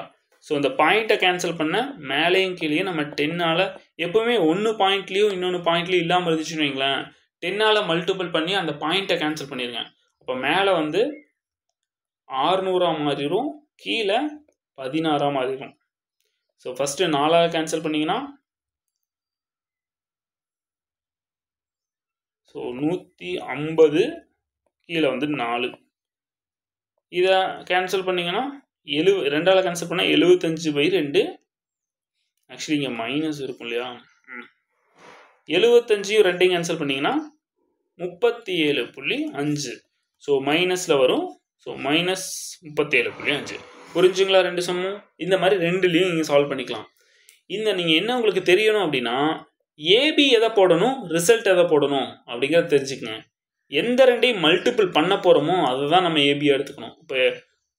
ஸோ இந்த பாயிண்ட்டை கேன்சல் பண்ண மேலேயும் கீழேயும் நம்ம 10ஆல் எப்போவுமே ஒன்று பாயிண்ட்லேயும் இன்னொன்று பாயிண்ட்லேயும் இல்லாமல் இருந்துச்சுன்னு வைங்களேன், 10ஆல் மல்டிபிள் பண்ணி அந்த பாயிண்ட்டை கேன்சல் பண்ணிடுங்க. அப்போ மேலே வந்து 600 மாறிடும், கீழே 16 மாறிடும். ஸோ ஃபஸ்ட்டு 4ஆல் கேன்சல் பண்ணிங்கன்னா ஸோ 150, கீழே வந்து 4. இதை கேன்சல் பண்ணிங்கன்னா 2ஆல் கேன்சல் பண்ணால் 75/2. ஆக்சுவலி இங்கே மைனஸ் இருக்கும் இல்லையா? 75 2ஐயும் கேன்சல் பண்ணிங்கன்னா 37.5. ஸோ மைனஸில் வரும். ஸோ -37.5. புரிஞ்சுங்களா? 2 சம்மும் இந்த மாதிரி 2லேயும் நீங்கள் சால்வ் பண்ணிக்கலாம். இந்த நீங்கள் என்ன உங்களுக்கு தெரியணும் அப்படின்னா ஏபி எதை போடணும், ரிசல்ட் எதை போடணும் அப்படிங்கிறத தெரிஞ்சுக்கங்க. எந்த ரெண்டையும் மல்டிபிள் பண்ண போகிறோமோ அதை தான் நம்ம ஏபியாக எடுத்துக்கணும். இப்போ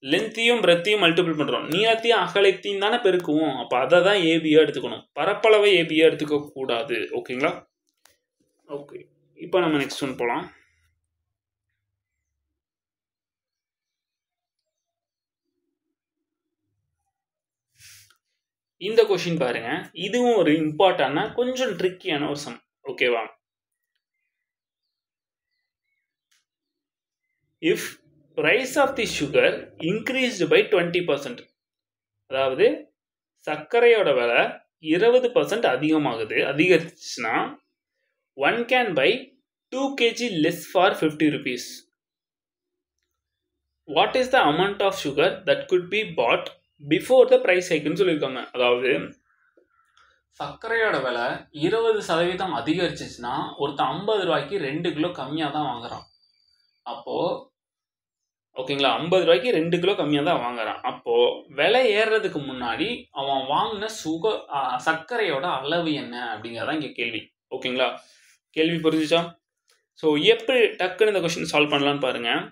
லென்த்தையும் பிரெத்தையும் மல்டிபிள் பண்ணுறோம், நீளத்தையும் அகலத்தையும் தானே பெருக்குவோம். அப்போ அதை தான் ஏபியாக எடுத்துக்கணும். பரப்பளவை ஏபியாக எடுத்துக்க கூடாது. ஓகேங்களா? ஓகே, இப்போ நம்ம நெக்ஸ்ட் ஒன் போகலாம். இந்த கொஷின் பாருங்க, இதுவும் ஒரு இம்பார்ட்டன்டான கொஞ்சம் ட்ரிக்கியான ஒரு சம். ஓகேவா? If price of the sugar increased by 20%, அதாவது சர்க்கரையோட விலை 20% அதிகரிச்சுன்னா one can buy 2 kg less for 50 rupees. What is the amount of sugar that could be bought before the price hike ன்னு சொல்லியிருக்காங்க. அதாவது சர்க்கரையோட விலை 20% அதிகரிச்சிச்சுன்னா ஒருத்தன் 50 ரூபாய்க்கு 2 கிலோ கம்மியாக தான் வாங்குறான். அப்போது ஓகேங்களா, 50 ரூபாய்க்கு 2 கிலோ கம்மியாக தான் வாங்குறான். அப்போது விலை ஏறுறதுக்கு முன்னாடி அவன் வாங்கின சர்க்கரையோட அளவு என்ன அப்படிங்கிறதான் இங்கே கேள்வி. ஓகேங்களா, கேள்வி புரிஞ்சுச்சா? ஸோ எப்படி டக்குன்னு இந்த கொஸ்டின் சால்வ் பண்ணலான்னு பாருங்கள்.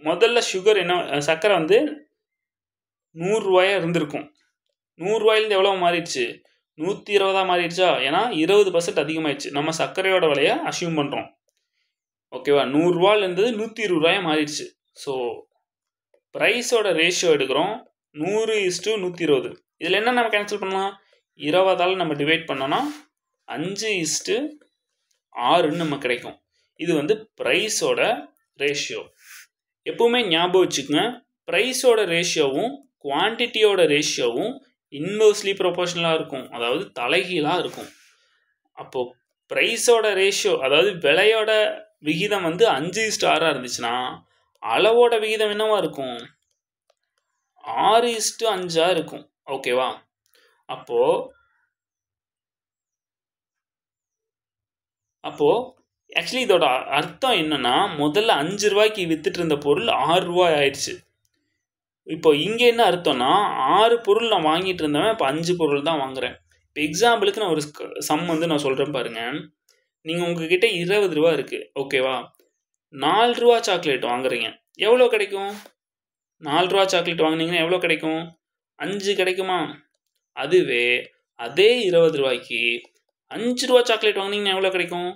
முதல்ல சுகர் என்ன, சர்க்கரை வந்து 100 ரூபாயாக இருந்திருக்கும். 100 ரூபாயிலேருந்து எவ்வளோ மாறிடுச்சு? 120 மாறிடுச்சா? ஏன்னா 20% அதிகமாகிடுச்சு. நம்ம சர்க்கரையோட விலையை அசியூம் பண்ணுறோம். ஓகேவா, 100 ரூபாயிலேருந்து 120 ரூபாயாக மாறிடுச்சு. ஸோ ப்ரைஸோட ரேஷியோ எடுக்கிறோம் 100:120. இதில் என்ன நம்ம கேன்சல் பண்ணலாம்? 20ஆல் நம்ம டிவைட் பண்ணோன்னா 5:6ன்னு நம்ம கிடைக்கும். இது வந்து ப்ரைஸோட ரேஷியோ. எப்பவுமே ஞாபகம் வச்சுக்கோங்க, ப்ரைஸோட ரேஷியோவும் குவான்டிட்டியோட ரேஷியோவும் இன்வெர்ஸ்லி ப்ரொபோர்ஷனலாக இருக்கும், அதாவது தலைகீழாக இருக்கும். அப்போது ப்ரைஸோட ரேஷியோ, அதாவது விலையோட விகிதம் வந்து 5:6 இருந்துச்சுன்னா அளவோட விகிதம் என்னவா இருக்கும்? 6:5 இருக்கும். ஓகேவா? அப்போது ஆக்சுவலி இதோட அர்த்தம் என்னன்னா, முதல்ல 5 ரூபாய்க்கு வித்துட்டு இருந்த பொருள் 6 ரூபாய் ஆயிடுச்சு. இப்போ இங்கே என்ன அர்த்தம்னா, 6 பொருள் நான் வாங்கிட்டு இருந்தவன் இப்போ 5 பொருள் தான் வாங்குறேன். இப்போ எக்ஸாம்பிளுக்கு நான் ஒரு சம் வந்து நான் சொல்கிறேன் பாருங்கள். நீங்கள் உங்ககிட்ட 20 ரூபா இருக்குது. ஓகேவா, 4 ரூபா சாக்லேட் வாங்குறீங்க. எவ்வளோ கிடைக்கும்? 4 ரூபா சாக்லேட் வாங்கினீங்கன்னா எவ்வளோ கிடைக்கும்? 5 கிடைக்குமா? அதுவே அதே 20 ரூபாய்க்கு 5 ரூபா சாக்லேட் வாங்கினீங்கன்னா எவ்வளோ கிடைக்கும்?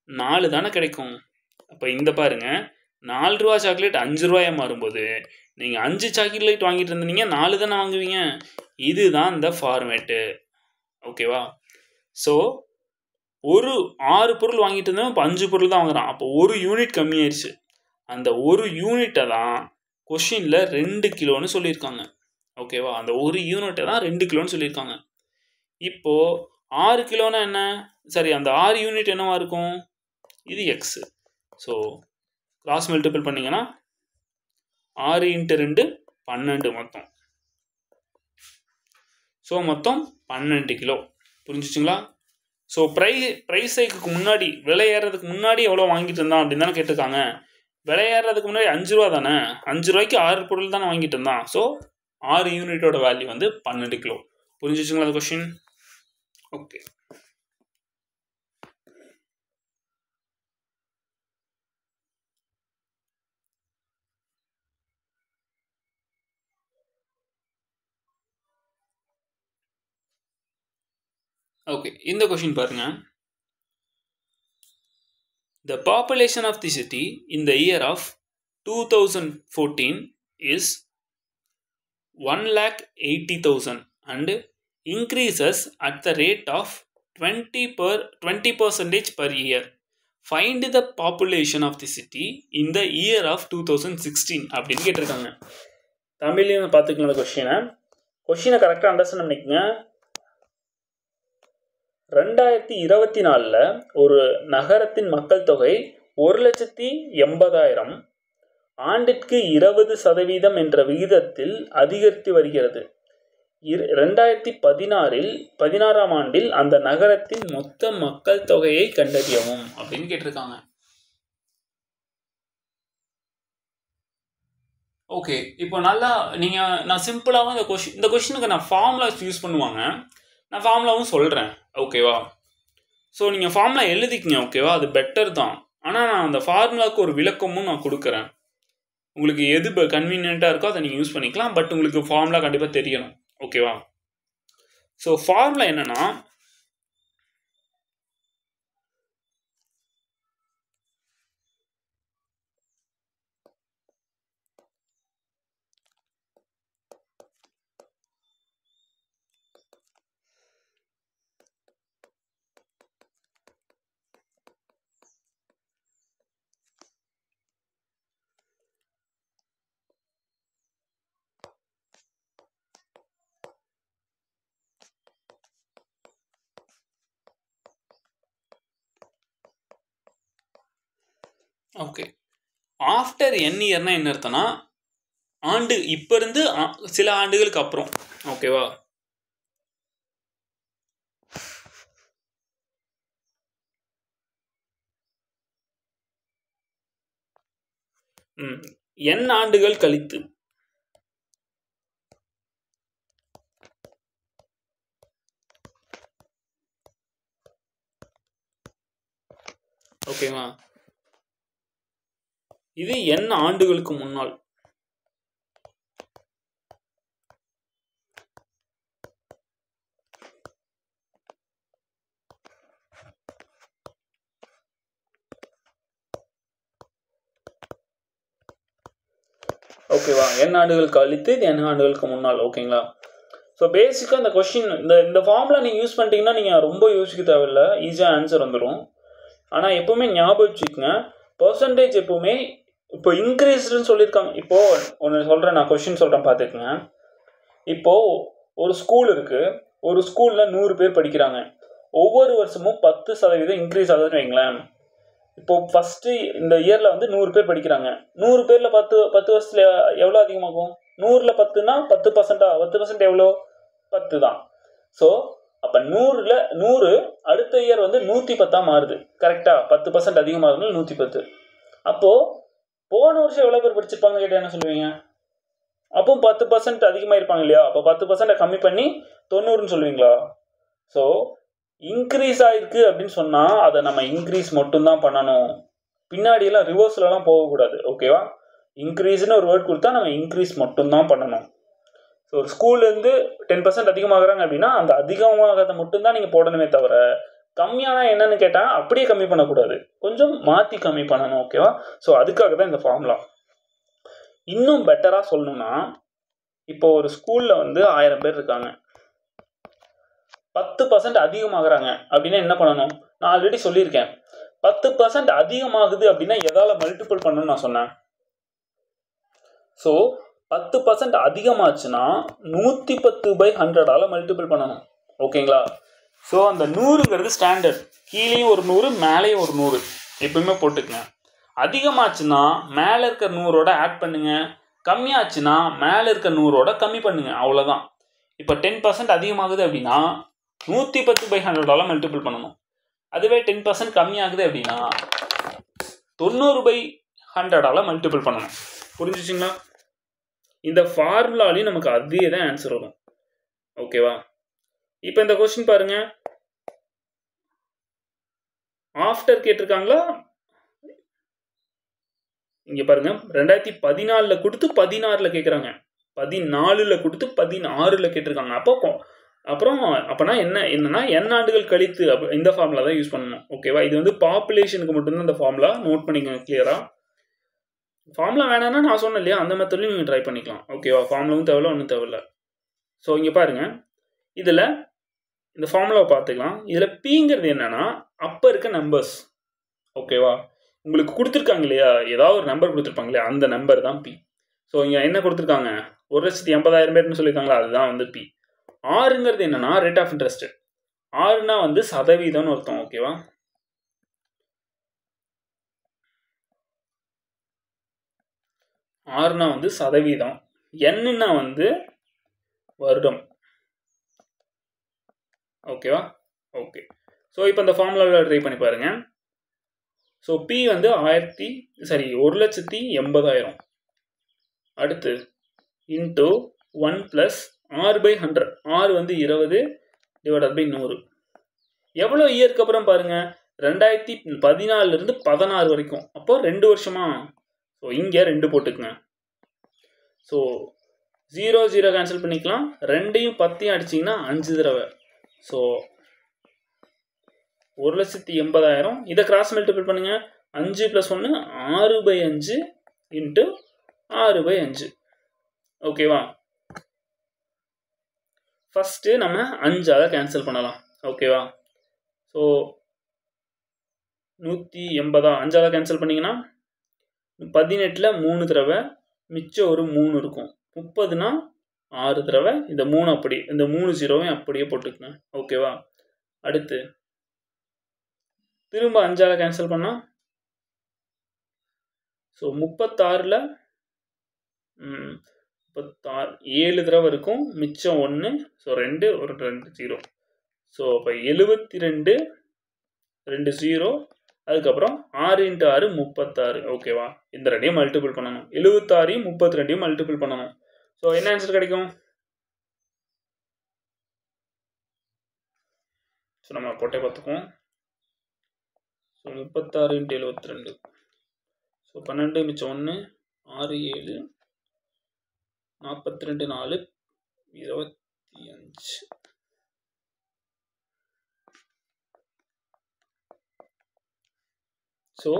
4 தானே கிடைக்கும். அப்போ இந்த பாருங்கள், 4 ரூபா சாக்லேட் 5 ரூபாயாக மாறும்போது நீங்கள் 5 சாக்லேட் வாங்கிட்டு இருந்தீங்க, 4 தானே வாங்குவீங்க. இதுதான் இந்த ஃபார்மேட்டு. ஓகேவா? ஸோ ஒரு 6 பொருள் வாங்கிட்டு இருந்தோம், இப்போ 5 பொருள் தான் வாங்குறான். அப்போ 1 யூனிட் கம்மியாயிடுச்சு. அந்த 1 யூனிட்டை தான் கொஷினில் 2 கிலோன்னு சொல்லியிருக்காங்க. ஓகேவா, அந்த 1 யூனிட்டை தான் 2 கிலோன்னு சொல்லியிருக்காங்க. இப்போது 6 கிலோனா என்ன? சரி, அந்த 6 யூனிட் என்னவா இருக்கும்? இது எக்ஸு. ஸோ கிராஸ் மல்டிபிள் பண்ணிங்கன்னா 6 × 2 12 மொத்தம். ஸோ மொத்தம் 12 கிலோ. புரிஞ்சிச்சுங்களா? ஸோ ப்ரைஸ் ஹைக்கு முன்னாடி, விலை ஏறதுக்கு முன்னாடி எவ்வளோ வாங்கிட்டு இருந்தான் அப்படின்னு தானே கேட்டிருக்காங்க. விலை ஏறதுக்கு முன்னாடி 5 ரூபா தானே, 5 ரூபாய்க்கு 6 பொருள் தானே வாங்கிட்டு இருந்தான். ஸோ 6 யூனிட்டோட வேல்யூ வந்து 12 கிலோ. புரிஞ்சிச்சுங்களா அந்த கொஸ்டின்? ஓகே. ஓகே, இந்த கொஷின் பாருங்க. The population of the city in the year of 2014 is 1,80,000 and increases at the rate of 20% per year. Find the population of the city in the year of 2016 அப்படின்னு கேட்டிருக்காங்க. தமிழ்லையும் பார்த்துக்கலாம் கொஷினை கரெக்டாக understand பண்ணிக்கோங்க. 2024 ஒரு நகரத்தின் மக்கள் தொகை 1,80,000 ஆண்டிற்கு 20% என்ற விகிதத்தில் அதிகரித்து வருகிறது. 2016ஆம் ஆண்டில் அந்த நகரத்தின் மொத்த மக்கள் தொகையை கண்டறியவும் அப்படின்னு கேட்டிருக்காங்க. ஓகே, இப்போ நல்லா நான் சிம்பிளாகவும் இந்த கொஷினுக்கு நான் ஃபார்முலாஸ் யூஸ் பண்ணுவாங்க. நான் ஃபார்முலாவும் சொல்கிறேன். ஓகேவா? ஸோ நீங்கள் ஃபார்முலா எழுதிக்கிங்க. ஓகேவா, அது பெட்டர் தான். ஆனால் நான் அந்த ஃபார்முலாவுக்கு ஒரு விளக்கமும் நான் கொடுக்குறேன். உங்களுக்கு எது கன்வீனியண்ட்டாக இருக்கோ அதை நீங்கள் யூஸ் பண்ணிக்கலாம். பட் உங்களுக்கு ஃபார்முலா கண்டிப்பாக தெரியணும். ஓகேவா? ஸோ ஃபார்முலா என்னென்னா, ஓகே. ஆஃப்டர் என் இயர்னா என்ன அர்த்தம்னா ஆண்டு இப்போ இருந்து சில ஆண்டுகளுக்கு அப்புறம். ஓகேவா? என் ஆண்டுகள் கழித்து. ஓகேவா? இது என் ஆண்டுகளுக்கு முன்னால். ஓகேவா? என் ஆண்டுகள் கழித்து இது என் ஆண்டுகளுக்கு முன்னால். ஓகேங்களா? ஸோ பேசிக்காக இந்த கொஸ்டின் இந்த ஃபார்முலா நீங்கள் யூஸ் பண்ணிட்டீங்கன்னா நீங்கள் ரொம்ப யோசிக்க தேவையில்லை, ஈஸியாக ஆன்சர் வந்துடும். ஆனால் எப்போவுமே ஞாபகம் வச்சுக்கோங்க, பர்சன்டேஜ் எப்போவுமே இப்போ இன்க்ரீஸ்டுன்னு சொல்லியிருக்காங்க. இப்போது ஒன்று சொல்கிறேன், நான் கொஸ்டின் சொல்கிறேன் பார்த்துக்குங்க. இப்போது ஒரு ஸ்கூல் இருக்குது, ஒரு ஸ்கூலில் 100 பேர் படிக்கிறாங்க. ஒவ்வொரு வருஷமும் 10% இன்க்ரீஸ் ஆகுதுன்னு வைங்களேன். இப்போது ஃபஸ்ட்டு இந்த இயரில் வந்து 100 பேர் படிக்கிறாங்க. 100 பேரில் 10 வருஷத்தில் எவ்வளோ அதிகமாகும்? 100ல் 10னா 10%. 10% எவ்வளோ? 10 தான். ஸோ அப்போ 100 அடுத்த இயர் வந்து 110 மாறுது. கரெக்டாக 10% அதிகமாக இருந்தாலும் 110. அப்போது போன வருஷம் எவ்வளோ பேர் படிச்சிருப்பாங்கன்னு கேட்டால் என்ன சொல்லுவீங்க? அப்போ 10% அதிகமாக இருப்பாங்க இல்லையா? அப்போ 10% கம்மி பண்ணி 90ன்னு சொல்லுவீங்களா? ஸோ இன்க்ரீஸ் ஆகிருக்கு அப்படின்னு சொன்னால் அதை நம்ம இன்க்ரீஸ் மட்டும்தான் பண்ணணும். பின்னாடியெல்லாம் ரிவர்ஸ்லலாம் போகக்கூடாது. ஓகேவா? இன்க்ரீஸ்னு ஒரு வேர்ட் கொடுத்தா நம்ம இன்க்ரீஸ் மட்டும்தான் பண்ணணும். ஸோ ஒரு ஸ்கூல்லேருந்து 10% அதிகமாகறாங்க அப்படின்னா அந்த அதிகமாகறதை மட்டும்தான் நீங்கள் போடணுமே தவிர, கம்மியானா என்னன்னு கேட்டால் அப்படியே கம்மி பண்ணக்கூடாது, கொஞ்சம் மாற்றி கம்மி பண்ணணும். ஓகேவா? ஸோ அதுக்காக தான் இந்த ஃபார்முலா. இன்னும் பெட்டராக சொல்லணும்னா, இப்போ ஒரு ஸ்கூலில் வந்து 1000 பேர் இருக்காங்க, 10% அதிகமாகறாங்க அப்படின்னா என்ன பண்ணணும்? நான் ஆல்ரெடி சொல்லியிருக்கேன், 10% அதிகமாகுது அப்படின்னா எதால் மல்டிபிள் பண்ணணும்னு நான் சொன்னேன். ஸோ 10% அதிகமாச்சுன்னா 110/100ஆல் மல்டிபிள் பண்ணணும். ஓகேங்களா? ஸோ அந்த 100ங்கிறது ஸ்டாண்டர்ட். கீழேயும் ஒரு 100, மேலேயும் ஒரு 100 எப்பவுமே போட்டுக்குங்க. அதிகமாச்சுன்னா மேலே இருக்க 100ஓட ஆட் பண்ணுங்க, கம்மியாச்சுன்னா மேலே இருக்க 100ஓட கம்மி பண்ணுங்க. அவ்வளோதான். இப்போ 10% அதிகமாகுது அப்படின்னா 110/100ஆல் மல்டிபிள் பண்ணணும். அதுவே 10% கம்மியாகுது அப்படின்னா 90/100ஆல் மல்டிபிள் பண்ணணும். புரிஞ்சிச்சிங்களா? இந்த ஃபார்முலாலையும் நமக்கு அதே தான் ஆன்சர் வரும். ஓகேவா? இப்போ இந்த கொஸ்டின் பாருங்க, ஆஃப்டர் கேட்டிருக்காங்களா? இங்கே பாருங்க, 2014 கொடுத்து 16 கேட்குறாங்க, 14 கொடுத்து 16 கேட்டிருக்காங்க. அப்போனா என்னன்னா என் ஆண்டுகள் கழித்து இந்த ஃபார்முலா தான் யூஸ் பண்ணணும். ஓகேவா? இது வந்து பாப்புலேஷனுக்கு மட்டும்தான் இந்த ஃபார்முலா. நோட் பண்ணிக்கோங்க கிளியராக. ஃபார்முலா வேணான்னா நான் சொன்னேன் இல்லையா, அந்த மெத்தட்லையும் நீங்கள் ட்ரை பண்ணிக்கலாம். ஓகேவா? ஃபார்முலாவும் தேவையில்ல, ஒன்றும் தேவையில்ல. ஸோ இங்கே பாருங்கள், இதில் இந்த ஃபார்முலாவை பார்த்துக்கலாம். இதில் பிங்கிறது என்னென்னா அப்போ இருக்க நம்பர்ஸ். ஓகேவா? உங்களுக்கு கொடுத்துருக்காங்க இல்லையா, ஏதாவது ஒரு நம்பர் கொடுத்துருப்பாங்க இல்லையா, அந்த நம்பர் தான் பி. ஸோ இங்கே என்ன கொடுத்துருக்காங்க? 1,80,000 பேர்னு சொல்லியிருக்காங்களா, அதுதான் வந்து பி. ஆறுங்கிறது என்னென்னா ரேட் ஆஃப் இன்ட்ரெஸ்ட். ஆறுனா வந்து சதவீதம்னு அர்த்தம். ஓகேவா? ஆறுனா வந்து சதவீதம். என்னன்னா வந்து வருடம். ஓகேவா? ஓகே. ஸோ இப்போ இந்த ஃபார்முலாவில் ட்ரை பண்ணி பாருங்கள். ஸோ பி வந்து 1,80,000. அடுத்து இன்ட்டு 1 + 6/100. 6 வந்து 20 / 100. எவ்வளோ இயருக்கு அப்புறம் பாருங்கள், 2014 16 வரைக்கும். அப்போ 2 வருஷமா? ஸோ இங்கே 2 போட்டுக்குங்க. ஸோ 0 0 கேன்சல் பண்ணிக்கலாம். 2யும் 10யும் அடிச்சிங்கன்னா 5 தடவை. ஸோ 1,80,000. இதை கிராஸ் மல்டிபிள் பண்ணுங்க. 5 + 1 6/5 இன்ட்டு 6/5. ஓகேவா? ஃபஸ்ட்டு நம்ம 5ஆல் கேன்சல் பண்ணலாம். ஓகேவா? ஸோ 180 5ஆல் கேன்சல் பண்ணிங்கன்னா 18ல் 3 தடவை, மிச்சம் ஒரு 3 இருக்கும். 30னா 6 தடவை. இந்த 3 அப்படி, இந்த 3 0வையும் அப்படியே போட்டுக்குங்க. ஓகேவா? அடுத்து திரும்ப 5ஆல் கேன்சல் பண்ணால் ஸோ 36ல் 7 தடவை இருக்கும், மிச்சம் 1, ஸோ 2, ஒரு 2 0. ஸோ அப்போ 72, 2 0, அதுக்கப்புறம் 6 × 6 36. ஓகேவா? இந்த ரெண்டையும் மல்டிபிள் பண்ணணும். 76 32 மல்டிபிள் பண்ணணும். ஸோ என்ன ஆன்சர் கிடைக்கும்? ஸோ நம்ம போட்டே பார்த்துக்குவோம். ஸோ 36 × 72. ஸோ 12 மிச்சம் 1, 6 7, 42 4, 25. ஸோ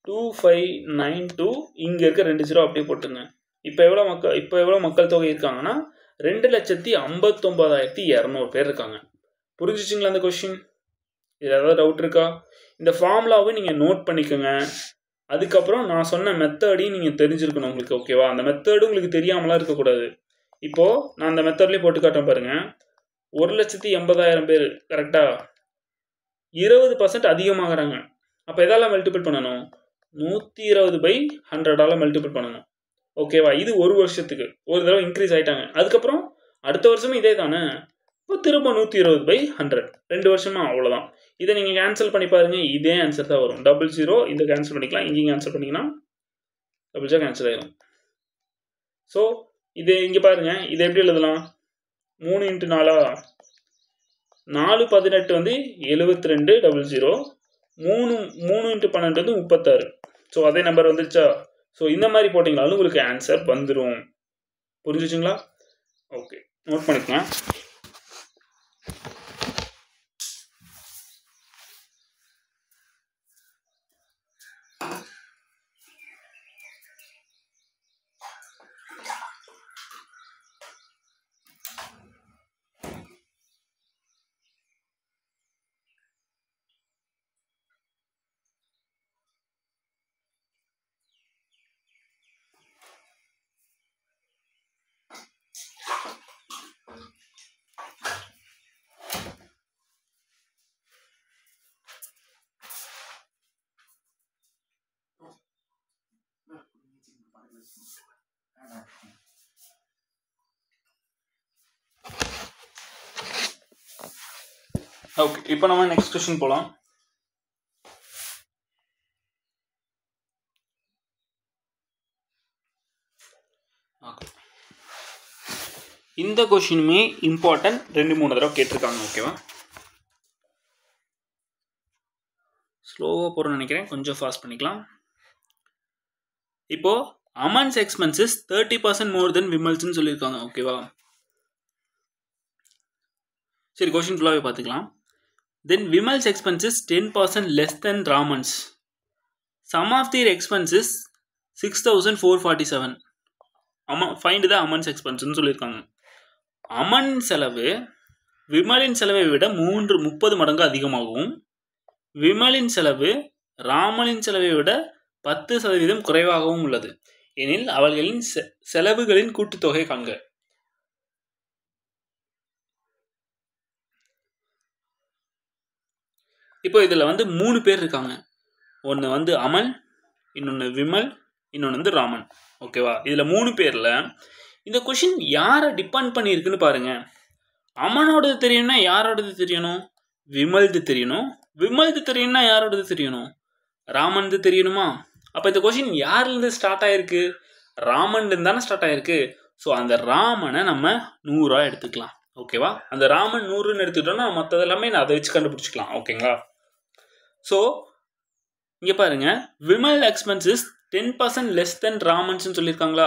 2592 இங்கே இருக்க 2 0 அப்படியே போட்டுங்க. இப்போ எவ்வளோ மக்கள் தொகை இருக்காங்கன்னா 2,59,200 பேர் இருக்காங்க. புரிஞ்சிச்சிங்களா அந்த கொஸ்டின்? இது ஏதாவது டவுட் இருக்கா? இந்த ஃபார்முலாவை நீங்கள் நோட் பண்ணிக்கோங்க. அதுக்கப்புறம் நான் சொன்ன மெத்தடையும் நீங்கள் தெரிஞ்சிருக்கணும் உங்களுக்கு. ஓகேவா? அந்த மெத்தடு உங்களுக்கு தெரியாமலாம் இருக்கக்கூடாது. இப்போது நான் அந்த மெத்தட்லேயே போட்டு காட்டுறேன் பாருங்கள். 1,80,000 பேர் கரெக்டாக 20% அதிகமாகறாங்க. அப்போ எதால் மல்டிபிள் பண்ணணும்? 120/100ஆல் மல்டிபிள் பண்ணணும். ஓகேவா? இது ஒரு வருஷத்துக்கு ஒரு தடவை இன்க்ரீஸ் ஆகிட்டாங்க. அதுக்கப்புறம் அடுத்த வருஷமும் இதே தானே. இப்போ திரும்ப 120/100 2 வருஷமா அவ்வளோதான். இதை நீங்கள் கேன்சல் பண்ணி பாருங்கள், இதே ஆன்சர் தான் வரும். 00 இந்த கேன்சல் பண்ணிக்கலாம், இங்கேயும் கேன்சல் பண்ணிங்கன்னா டபுள்ஸாக கேன்சல் ஆகிடும். ஸோ இது இங்கே பாருங்கள், இதை எப்படி எழுதலாம்? 3 × 4 4 18 வந்து 72 00, 3 × 12 வந்து 36. ஸோ அதே நம்பர் வந்துருச்சா? ஸோ இந்த மாதிரி போட்டிங்கனாலும் உங்களுக்கு ஆன்சர் வந்துடும். புரிஞ்சிச்சுங்களா? ஓகே, நோட் பண்ணிக்கோங்க. ஓகே, இப்போ நம்ம நெக்ஸ்ட் கொஸ்டின் போகலாம். இந்த கொஸ்டினுமே இம்பார்ட்டன்ட், 2-3 தடவை கேட்டிருக்காங்க. ஓகேவா? ஸ்லோவாக போகிறோன்னு நினைக்கிறேன், கொஞ்சம் ஃபாஸ்ட் பண்ணிக்கலாம். இப்போது அமன்ஸ் எக்ஸ்பென்சஸ் 30% மோர் தென் விமல்ஸ்ன்னு சொல்லியிருக்காங்க. ஓகேவா? சரி, கொஸ்டின் ஃபுல்லாகவே பார்த்துக்கலாம். Then Vimal's expenses 10% less than Raman's. Sum of their expenses 6,447. Find the Aman's expenses சொல்லியிருக்காங்க. அமன் செலவு விமலின் செலவை விட 30 மடங்கு அதிகமாகவும், விமலின் செலவு ராமனின் செலவை விட 10% குறைவாகவும் உள்ளது எனில் அவர்களின் செலவுகளின் கூட்டுத்தொகை காண்க. இப்போ இதில் வந்து 3 பேர் இருக்காங்க. ஒன்று வந்து அமன், இன்னொன்று விமல், இன்னொன்று வந்து ராமன். ஓகேவா? இதில் 3 பேரில் இந்த கொஷின் யாரை டிபெண்ட் பண்ணியிருக்குன்னு பாருங்கள். அமனோடது தெரியணும்னா யாரோடது தெரியணும்? விமல்து தெரியணும். விமல்து தெரியணும்னா யாரோடது தெரியணும்? ராமன்து தெரியணுமா? அப்போ இந்த கொஷின் யார்லேருந்து ஸ்டார்ட் ஆகிருக்கு? ராமன்லேருந்து தானே ஸ்டார்ட் ஆகிருக்கு. ஸோ அந்த ராமனை நம்ம 100 எடுத்துக்கலாம். ஓகேவா? அந்த ராமன் 100ன்னு எடுத்துக்கிட்டோம்னா மற்றது எல்லாமே நான் அதை வச்சு கண்டுபிடிச்சிக்கலாம். ஓகேங்களா? ஸோ இங்கே பாருங்க, விமல் எக்ஸ்பென்சஸ் 10% லெஸ் தென் ராமன்ஸ்ன்னு சொல்லியிருக்காங்களா?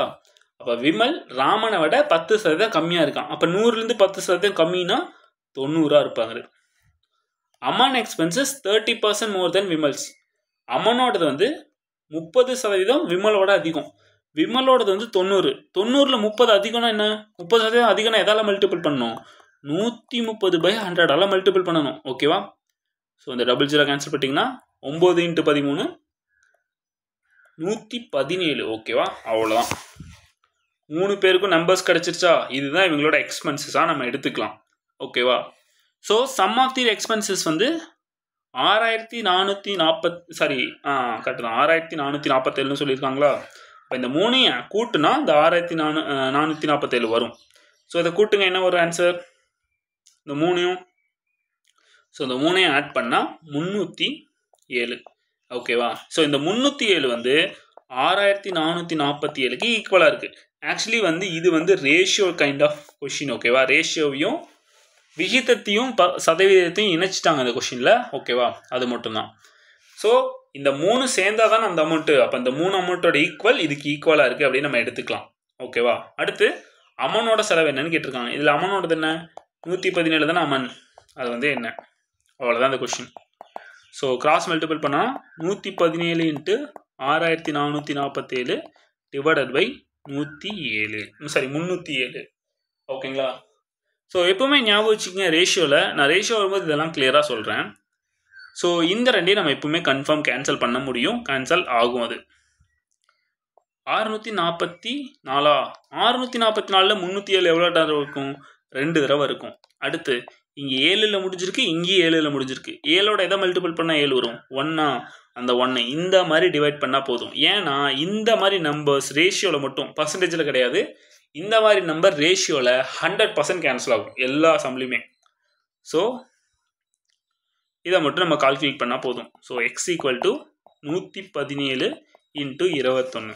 அப்போ விமல் ராமனை விட 10% கம்மியாக இருக்கான். அப்போ 100லேருந்து 10% கம்மின்னா 90 இருப்பாங்க. அமன் எக்ஸ்பென்சஸ் 30% மோர் தென் விமல்ஸ். அமனோடது வந்து 30% விமலோட அதிகம். விமலோடது வந்து 90. 90ல் 30 அதிகம்னா என்ன? 30% அதிகம்னா எதால் மல்டிபிள் பண்ணணும்? 130/100ஆல் மல்டிபிள் பண்ணணும். ஓகேவா? ஸோ இந்த 00 கேன்சல் பண்ணிட்டீங்கன்னா 9 × 13 117. ஓகேவா? அவ்வளோதான். 3 பேருக்கும் நம்பர்ஸ் கிடச்சிருச்சா? இதுதான் இவங்களோட எக்ஸ்பென்சஸாக நம்ம எடுத்துக்கலாம். ஓகேவா? So sum of the expenses வந்து 6440 சாரி கரெக்டு தான் 6447 சொல்லியிருக்காங்களா. இப்போ இந்த 3 கூட்டுனா இந்த 6447 வரும். ஸோ இதை கூட்டுங்க, என்ன ஒரு ஆன்சர்? இந்த 3 ஸோ இந்த 3 ஆட் பண்ணால் 307. ஓகேவா? ஸோ இந்த 307 வந்து 6447க்கு ஈக்குவலாக இருக்குது. ஆக்சுவலி வந்து இது வந்து ரேஷியோ கைண்ட் ஆஃப் கொஷின். ஓகேவா? ரேஷியோவையும் விகிதத்தையும் சதவீதத்தையும் இணைச்சிட்டாங்க இந்த கொஷினில். ஓகேவா? அது மட்டும்தான். ஸோ இந்த 3 சேர்ந்தால் தான் அந்த அமௌண்ட்டு. அப்போ இந்த 3 அமௌண்ட்டோட ஈக்குவல் இதுக்கு ஈக்குவலாக இருக்குது அப்படின்னு நம்ம எடுத்துக்கலாம். ஓகேவா? அடுத்து அமனோட செலவு என்னன்னு கேட்டிருக்காங்க. இதில் அமனோடது என்ன? 117 தானே அமன். அது வந்து என்ன? அவ்வளோதான் இந்த கொஷின். ஸோ கிராஸ் மல்டிபிள் பண்ணால் 117 × 6447 டிவைடட் பை 307. ஓகேங்களா? ஸோ எப்போவுமே ஞாபகம் வச்சுக்கோங்க, ரேஷியோவில் நான் ரேஷியோ வரும்போது இதெல்லாம் கிளியராக சொல்கிறேன். ஸோ இந்த ரெண்டையும் நம்ம எப்பவுமே கன்ஃபார்ம் கேன்சல் பண்ண முடியும். கேன்சல் ஆகும். அது 644 644ல் 307 எவ்வளோ தடவை இருக்கும்? 2 தடவை இருக்கும். அடுத்து இங்கே 7ல் முடிஞ்சிருக்கு, இங்கேயும் 7ல் முடிஞ்சிருக்கு. 7ஓட எதை மல்டிபிள் பண்ணால் 7 வரும்? 1. அந்த 1 இந்த மாதிரி டிவைட் பண்ணால் போதும். ஏன்னா இந்த மாதிரி நம்பர்ஸ் ரேஷியோவில் மட்டும், பர்சன்டேஜில் கிடையாது. இந்த மாதிரி நம்பர் ரேஷியோவில் 100% கேன்சல் ஆகும் எல்லா சம்லையுமே. ஸோ இதை மட்டும் நம்ம கால்குலேட் பண்ணால் போதும். So x = 117 × 21.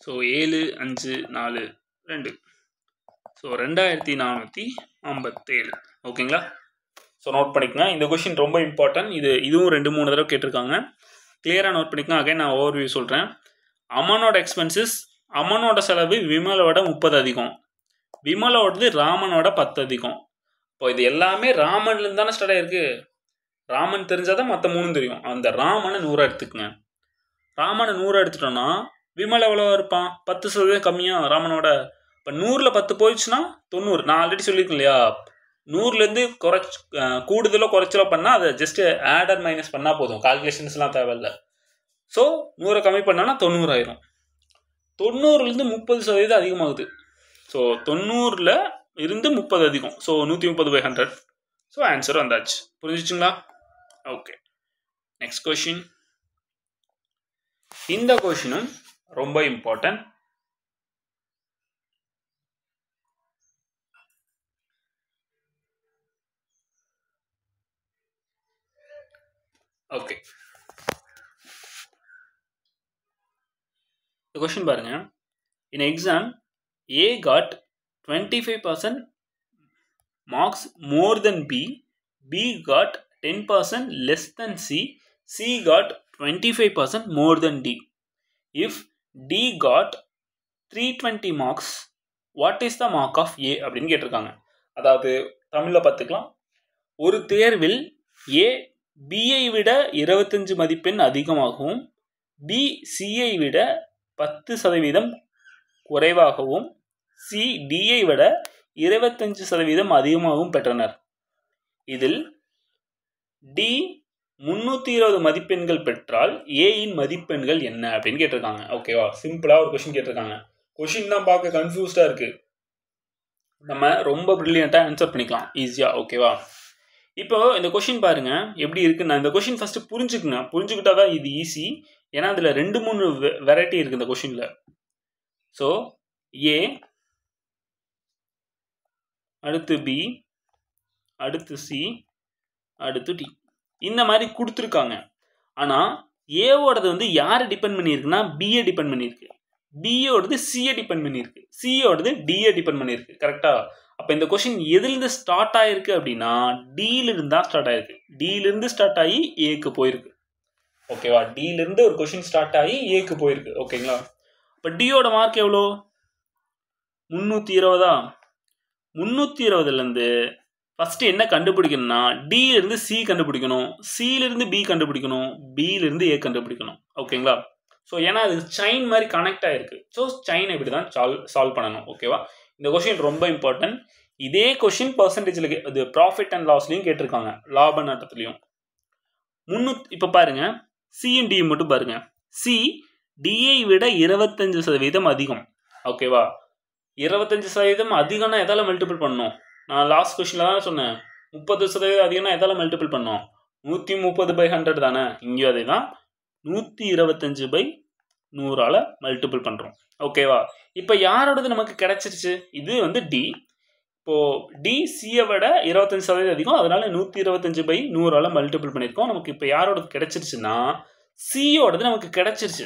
ஸோ 7, 5, 4, 2. ஸோ 2457. ஓகேங்களா? ஸோ நோட் பண்ணிக்கங்க. இந்த கொஷின் ரொம்ப இம்பார்ட்டன்ட். இதுவும் 2-3 தடவை கேட்டிருக்காங்க. கிளியராக நோட் பண்ணிக்கங்க. அகைன் நான் ஓவர்வியூ சொல்கிறேன். அமனோட எக்ஸ்பென்சஸ், அமனோட செலவு விமலோட 30 அதிகம், விமலோடது ராமனோட 10 அதிகம். இப்போ இது எல்லாமே ராமன்லேருந்து தானே ஸ்டார்ட் ஆகிருக்கு. ராமன் தெரிஞ்சால் தான் மற்ற 3 தெரியும். அந்த ராமனை 100 எடுத்துக்கங்க. ராமனை 100 எடுத்துட்டோன்னா விமல் எவ்வளோ இருப்பான்? 10% கம்மியாக ராமனோட. இப்போ 100ல் 10 போயிடுச்சுன்னா 90. நான் ஆல்ரெடி சொல்லியிருக்கேன் இல்லையா, 100லேருந்து கூடுதலோ குறைச்சலோ பண்ணால் அதை ஜஸ்ட்டு ஆட் அண்ட் மைனஸ் பண்ணால் போதும். கால்குலேஷன்ஸ்லாம் தேவையில்லை. ஸோ 100 கம்மி பண்ணோன்னா 90 ஆயிரும். 90லேருந்து 30% அதிகமாகுது. ஸோ 90ல் இருந்து 30 அதிகம். ஸோ 130/100. ஸோ ஆன்சர் வந்தாச்சு. புரிஞ்சிச்சுங்களா? Okay, next question. இந்த கொஷினும் ரொம்ப இம்பார்ட்டன்ட். ஓகே, இந்த கொஷின் பாருங்க. In exam A got 25% marks more than B, B got 10% less than C, C got 25% more than D. If D got 320 marks, what is the mark of A அப்படின்னு கேட்டிருக்காங்க. அதாவது தமிழில் பார்த்துக்கலாம். ஒரு தேர்வில் A Bஐ விட 25 மதிப்பெண் அதிகமாகவும், B Cஐ விட 10% குறைவாகவும், C Dஐ விட 25% அதிகமாகவும் பெற்றனர். இதில் D 320 மதிப்பெண்கள் பெற்றால் ஏயின் மதிப்பெண்கள் என்ன அப்படின்னு கேட்டிருக்காங்க. ஓகேவா? சிம்பிளாக ஒரு கொஷின் கேட்டிருக்காங்க. கொஷின் தான் பார்க்க கன்ஃபியூஸ்டாக இருக்குது. நம்ம ரொம்ப ப்ரில்லியண்ட்டாக ஆன்சர் பண்ணிக்கலாம் ஈஸியாக. ஓகேவா? இப்போ இந்த கொஷின் பாருங்கள் எப்படி இருக்குன்னு. நான் இந்த கொஷின் ஃபஸ்ட்டு புரிஞ்சுக்குங்க. புரிஞ்சுக்கிட்டா தான் இது ஈஸி. ஏன்னா அதில் 2-3 வெரைட்டி இருக்குது இந்த கொஷினில். ஸோ ஏ, அடுத்து பி, அடுத்து சி, அடுத்து டி, இந்த மாதிரி கொடுத்துருக்காங்க. ஆனால் ஏவோடது வந்து யாரை டிபெண்ட் பண்ணியிருக்குன்னா பிஏ டிபெண்ட் பண்ணியிருக்கு, பிஏோடது சிஏ டிபெண்ட் பண்ணியிருக்கு, சிஏோடது டிஏ டிபெண்ட் பண்ணியிருக்கு. கரெக்டாக? அப்போ இந்த கொஷின் எதுலேருந்து ஸ்டார்ட் ஆகிருக்கு அப்படின்னா டியிலிருந்து தான் ஸ்டார்ட் ஆகிருக்கு. டியிலிருந்து ஸ்டார்ட் ஆகி ஏக்கு போயிருக்கு. ஓகேவா? டியிலிருந்து ஒரு கொஷின் ஸ்டார்ட் ஆகி ஏக்கு போயிருக்கு. ஓகேங்களா? இப்போ டியோட மார்க் எவ்வளோ? 320. 320லேருந்து ஃபஸ்ட்டு என்ன கண்டுபிடிக்கணும்னா டியிலிருந்து சி கண்டுபிடிக்கணும், சியிலிருந்து பி கண்டுபிடிக்கணும், பியிலிருந்து ஏ கண்டுபிடிக்கணும். ஓகேங்களா? ஸோ ஏன்னா அது செயின் மாதிரி கனெக்ட் ஆகிருக்கு. ஸோ செயின் இப்படி தான் சால்வ் பண்ணணும். ஓகேவா? இந்த கொஷின் ரொம்ப இம்பார்ட்டன்ட். இதே கொஷின் பர்சன்டேஜில் இது ப்ராஃபிட் அண்ட் லாஸ்லையும் கேட்டிருக்காங்க, லாப நட்டத்துலையும். இப்போ பாருங்க, சியும் டி மட்டும் பாருங்க. சி டியை விட 25% அதிகம். ஓகேவா? 25% அதிகம்னா எதால மல்டிபிள் பண்ணணும்? நான் லாஸ்ட் கொஸ்டின்ல தான் சொன்னேன். 30% அதிகம்னா எதால மல்டிபிள் பண்ணணும்? 130/100 தானே? இங்கேயும் அதே தான். 125/100ஆல மல்டிபிள் பண்ணுறோம். ஓகேவா? இப்போ யாரோடது நமக்கு கிடைச்சிருச்சு? இது வந்து டி. இப்போ டி சியை விட 25% அதிகம், அதனால 125/100ஆல மல்டிபிள் பண்ணியிருக்கோம். நமக்கு இப்போ யாரோடது கிடைச்சிருச்சுன்னா சியோடது நமக்கு கிடைச்சிருச்சு.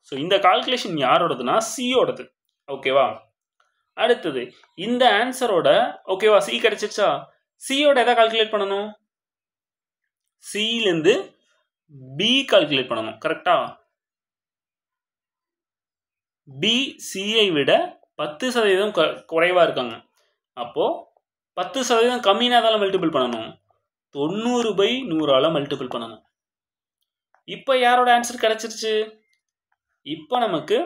ஸோ இந்த கால்குலேஷன் யாரோடதுன்னா சியோடது. ஓகேவா? அடுத்தது இந்த ஆன்சரோட ஓகேவா சி கிடைச்சிருச்சா? சியோட எதை கால்குலேட் பண்ணணும்? சியிலேருந்து பி கால்குலேட் பண்ணணும். கரெக்டா? பி சியை விட 10% குறைவா இருக்காங்க. அப்போ 10% கம்மினா அதால மல்டிபிள் பண்ணணும். 90/100ஆல மல்டிபிள் பண்ணணும். இப்போ யாரோட ஆன்சர் கிடைச்சிருச்சு? இப்போ நமக்கு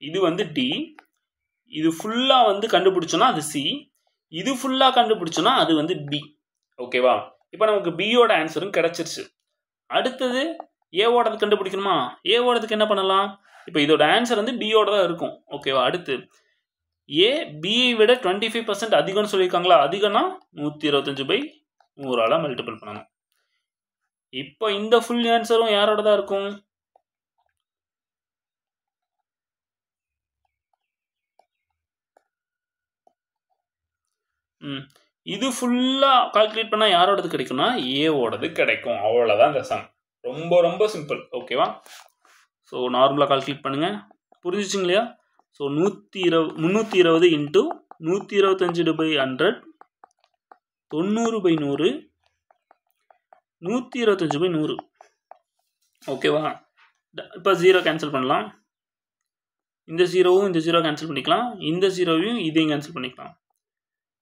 இது வந்து டி, இது ஃபுல்லா வந்து கண்டுபிடிச்சோன்னா அது சி, இது ஃபுல்லா கண்டுபிடிச்சோன்னா அது வந்து பி. ஓகேவா? இப்போ நமக்கு பியோட ஆன்சரும் கிடைச்சிருச்சு. அடுத்தது ஏவோடது கண்டுபிடிக்கணுமா? ஏவோடதுக்கு என்ன பண்ணலாம்? இப்போ இதோட ஆன்சர் வந்து பியோட தான் இருக்கும். ஓகேவா? அடுத்து ஏ பியை விட 25% அதிகம்னு சொல்லியிருக்காங்களா? அதிகம்னா 125/100ஆல மல்டிபிள் பண்ணணும். இப்போ இந்த ஃபுல் ஆன்சரும் யாரோட தான் இருக்கும்? இது ஃபுல்லா கால்குலேட் பண்ணா யாரோடது கிடைக்கும்னா ஏவோடது கிடைக்கும். அவ்வளோதான் இந்த சம். ரொம்ப ரொம்ப சிம்பிள். ஓகேவா? ஸோ நார்மலாக கால்குலேட் பண்ணுங்க. புரிஞ்சிச்சுங்க இல்லையா? So 320 into 125/100 90/100 125/100. ஓகேவா? இப்போ 0 கேன்சல் பண்ணலாம். இந்த 0வும் இந்த 0 கேன்சல் பண்ணிக்கலாம். இந்த 0வையும் இதையும் கேன்சல் பண்ணிக்கலாம்.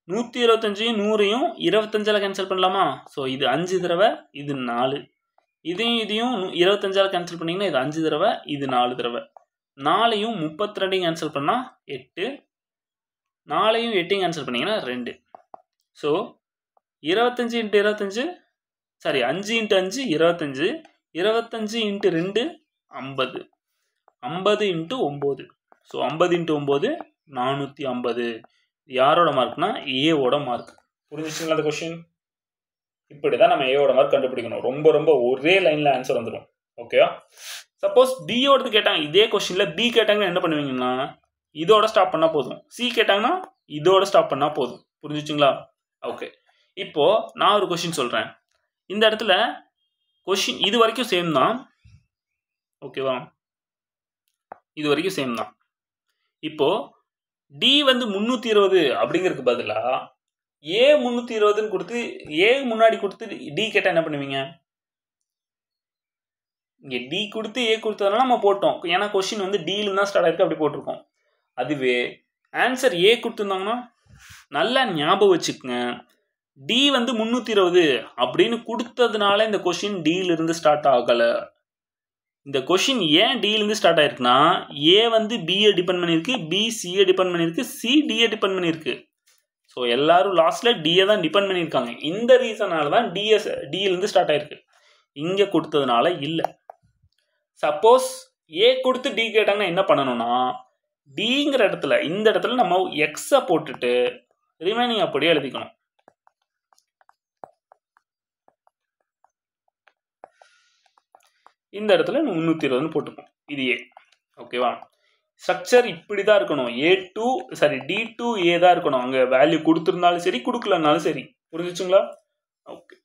125 100ஐயும் 25ஆல கேன்சல் பண்ணலாமா? ஸோ இது 5 தடவை, இது 4. இதையும் 25ஆல கேன்சல் பண்ணிங்கன்னா இது 5 தடவை, இது 4 தடவை. 4ஐயும் 32ஐயும் கேன்சல் பண்ணால் 8. 4ஐயும் 8ஐயும் கேன்சல் பண்ணிங்கன்னா 2. So 25 × 25 sorry 5 × 5 25, 25 × 2 50, 50 × 9. ஸோ 50 × 9 450. யாரோட மார்க்னா ஏவோட மார்க். புரிஞ்சிச்சுங்களா அந்த கொஸ்டின்? இப்படி தான் நம்ம ஏவோட மார்க் கண்டுபிடிக்கணும். ரொம்ப ரொம்ப ஒரே லைனில் ஆன்சர் வந்துடும். ஓகேவா? சப்போஸ் பியோடது கேட்டாங்க, இதே கொஸ்டினில் பி கேட்டாங்கன்னா என்ன பண்ணுவீங்கன்னா இதோட ஸ்டாப் பண்ணால் போதும். சி கேட்டாங்கன்னா இதோட ஸ்டாப் பண்ணால் போதும். புரிஞ்சிச்சுங்களா? ஓகே. இப்போது நான் ஒரு கொஸ்டின் சொல்கிறேன். இந்த இடத்துல கொஸ்டின் இது வரைக்கும் சேம் தான். ஓகேவா? இது வரைக்கும் சேம் தான். இப்போது டி வந்து 320 அப்படிங்கிறதுக்கு பதிலாக ஏ 320ன்னு கொடுத்து ஏ முன்னாடி கொடுத்து டி கேட்டால் என்ன பண்ணுவீங்க? இங்கே டி கொடுத்து ஏ கொடுத்ததுனால நம்ம போட்டோம். ஏன்னா கொஸ்டின் வந்து டியில தான் ஸ்டார்ட் ஆயிருக்கு, அப்படி போட்டிருக்கோம். அதுவே ஆன்சர் ஏ கொடுத்துருந்தாங்கன்னா நல்லா ஞாபகம் வச்சுக்கோங்க. டி வந்து 320 அப்படின்னு கொடுத்ததுனால இந்த கொஸ்டின் டியிலிருந்து ஸ்டார்ட் ஆகலை. இந்த கொஸ்டின் ஏன் டியிலிருந்து ஸ்டார்ட் ஆயிருக்குன்னா ஏ வந்து பிஏ டிபெண்ட் பண்ணியிருக்கு, பி சிஏ டிபெண்ட் பண்ணியிருக்கு, சி டிஏ டிபெண்ட் பண்ணியிருக்கு. ஸோ எல்லாரும் லாஸ்ட்டில் டிஏ தான் டிபெண்ட் பண்ணியிருக்காங்க. இந்த ரீசனால தான் டியிலிருந்து ஸ்டார்ட் ஆயிருக்கு. இங்கே கொடுத்ததுனால இல்லை. சப்போஸ் ஏ கொடுத்து டி கேட்டாங்கன்னா என்ன பண்ணணும்னா டிங்கிற இடத்துல இந்த இடத்துல நம்ம எக்ஸை போட்டுட்டு ரிமைனிங் அப்படியே எழுதிக்கணும். இந்த இடத்துல 320 போட்டுப்போம். இது ஏ. ஓகேவா? ஸ்ட்ரக்சர் இப்படி தான் இருக்கணும். D2 A தான் இருக்கணும். அங்கே வேல்யூ கொடுத்துருந்தாலும் சரி, கொடுக்கலனாலும் சரி. புரிஞ்சுச்சுங்களா? ஓகே.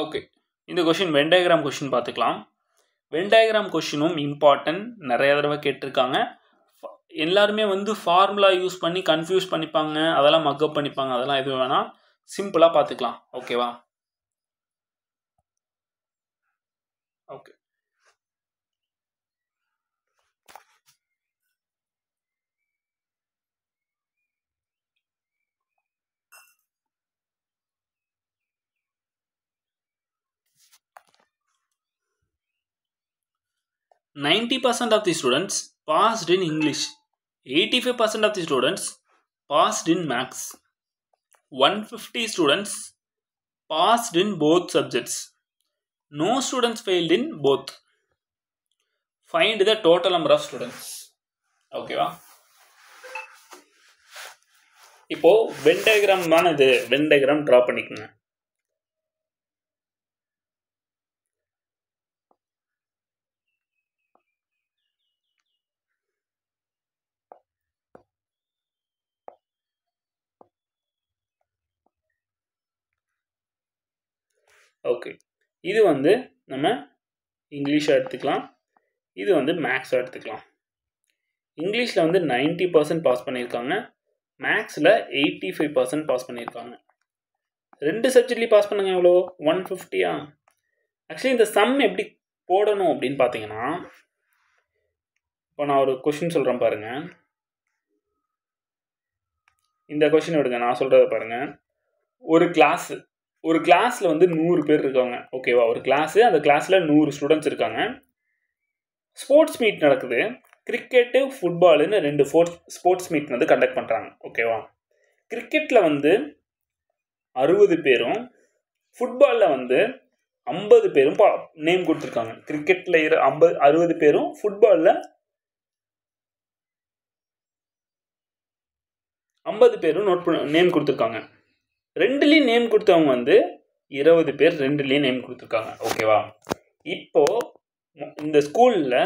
ஓகே, இந்த கொஷின் வென் டயக்ராம் கொஷின் பார்த்துக்கலாம். வென் டயக்ராம் கொஷினும் இம்பார்ட்டன்ட், நிறைய தடவை கேட்டிருக்காங்க. எல்லாருமே வந்து ஃபார்முலா யூஸ் பண்ணி கன்ஃபியூஸ் பண்ணிப்பாங்க, அதெல்லாம் மக்கப் பண்ணிப்பாங்க. அதெல்லாம் எதுவும் வேணாம், சிம்பிளாக பார்த்துக்கலாம். ஓகேவா? Okay. "90% of the students passed in English. 85% of the students passed in Maths. 150 students passed in both subjects. No students failed in both. Find the total number of students. ஓகேவா? இப்போ வென் டயக்ராம் தானே இது. Venn diagram draw பண்ணிக்கோங்க. Okay, இது வந்து நம்ம இங்கிலீஷாக எடுத்துக்கலாம், இது வந்து மேக்ஸாக எடுத்துக்கலாம். இங்கிலீஷில் வந்து 90% பாஸ் பண்ணியிருக்காங்க, மேக்ஸில் 85% பாஸ் பண்ணியிருக்காங்க. 2 சப்ஜெக்ட்லேயும் பாஸ் பண்ணுங்க. எவ்வளோ? 150. ஆக்சுவலி இந்த சம் எப்படி போடணும் அப்படின்னு பார்த்தீங்கன்னா, இப்போ நான் ஒரு கொஷின் சொல்கிறேன் பாருங்கள். இந்த கொஷின் எடுங்க, நான் சொல்கிறத பாருங்கள். ஒரு கிளாஸில் வந்து 100 பேர் இருக்காங்க. ஓகேவா? ஒரு கிளாஸு, அந்த கிளாஸில் 100 ஸ்டூடெண்ட்ஸ் இருக்காங்க. ஸ்போர்ட்ஸ் மீட் நடக்குது. கிரிக்கெட்டு, ஃபுட்பாலுன்னு 2 ஸ்போர்ட்ஸ் மீட் வந்து கண்டக்ட் பண்ணுறாங்க. ஓகேவா? கிரிக்கெட்டில் வந்து 60 பேரும், ஃபுட்பாலில் வந்து 50 பேரும் நேம் கொடுத்துருக்காங்க. கிரிக்கெட்டில் 60 பேரும், ஃபுட்பாலில் 50 பேரும் நேம் கொடுத்துருக்காங்க. 2லேயும் நேம் கொடுத்தவங்க வந்து 20 பேர் 2லேயும் நேம் கொடுத்துருக்காங்க. ஓகேவா? இப்போ இந்த ஸ்கூலில்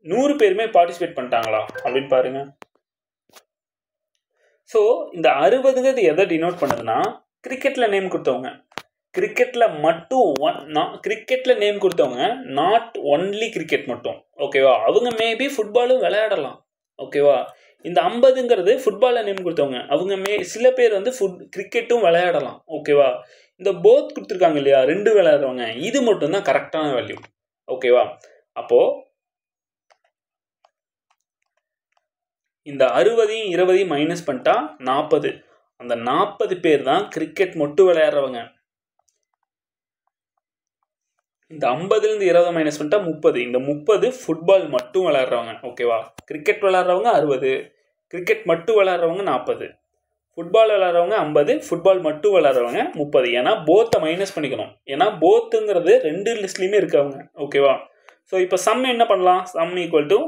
100 பேருமே பார்ட்டிசிபேட் பண்ணிட்டாங்களா அப்படின்னு பாருங்க. ஸோ இந்த 60ங்கிறது எதை டினோட் பண்ணுதுன்னா, கிரிக்கெட்டில் நேம் கொடுத்தவங்க, கிரிக்கெட்டில் நேம் கொடுத்தவங்க நாட் ஒன்லி கிரிக்கெட் மட்டும். ஓகேவா? அவங்க மேபி ஃபுட்பாலும் விளையாடலாம். ஓகேவா? இந்த 50ங்கிறது ஃபுட்பாலில் நேம் கொடுத்தவங்க, அவங்க சில பேர் வந்து கிரிக்கெட்டும் விளையாடலாம். ஓகேவா? இந்த போத் கொடுத்துருக்காங்க இல்லையா, 2 விளையாடுறவங்க, இது மட்டும்தான் கரெக்டான வேல்யூ. ஓகேவா? அப்போது இந்த 60ஐயும் 20ஐயும் மைனஸ் பண்ணிட்டா 40. அந்த 40 பேர் தான் கிரிக்கெட் மட்டும் விளையாடுறவங்க. இந்த 50லேருந்து 20 மைனஸ் பண்ணிட்டா 30. இந்த 30 ஃபுட்பால் மட்டும் விளையாடுறவங்க. ஓகேவா? கிரிக்கெட் விளையாடுறவங்க 60, கிரிக்கெட் மட்டும் விளையாடுறவங்க 40, ஃபுட்பால் விளையாடுறவங்க 50, ஃபுட்பால் மட்டும் விளையாடுறவங்க 30. ஏன்னா போத்தை மைனஸ் பண்ணிக்கணும். ஏன்னா போத்துங்கிறது 2 லிஸ்ட்லேயுமே இருக்கவங்க. ஓகேவா? ஸோ இப்போ சம் என்ன பண்ணலாம்? Some equal to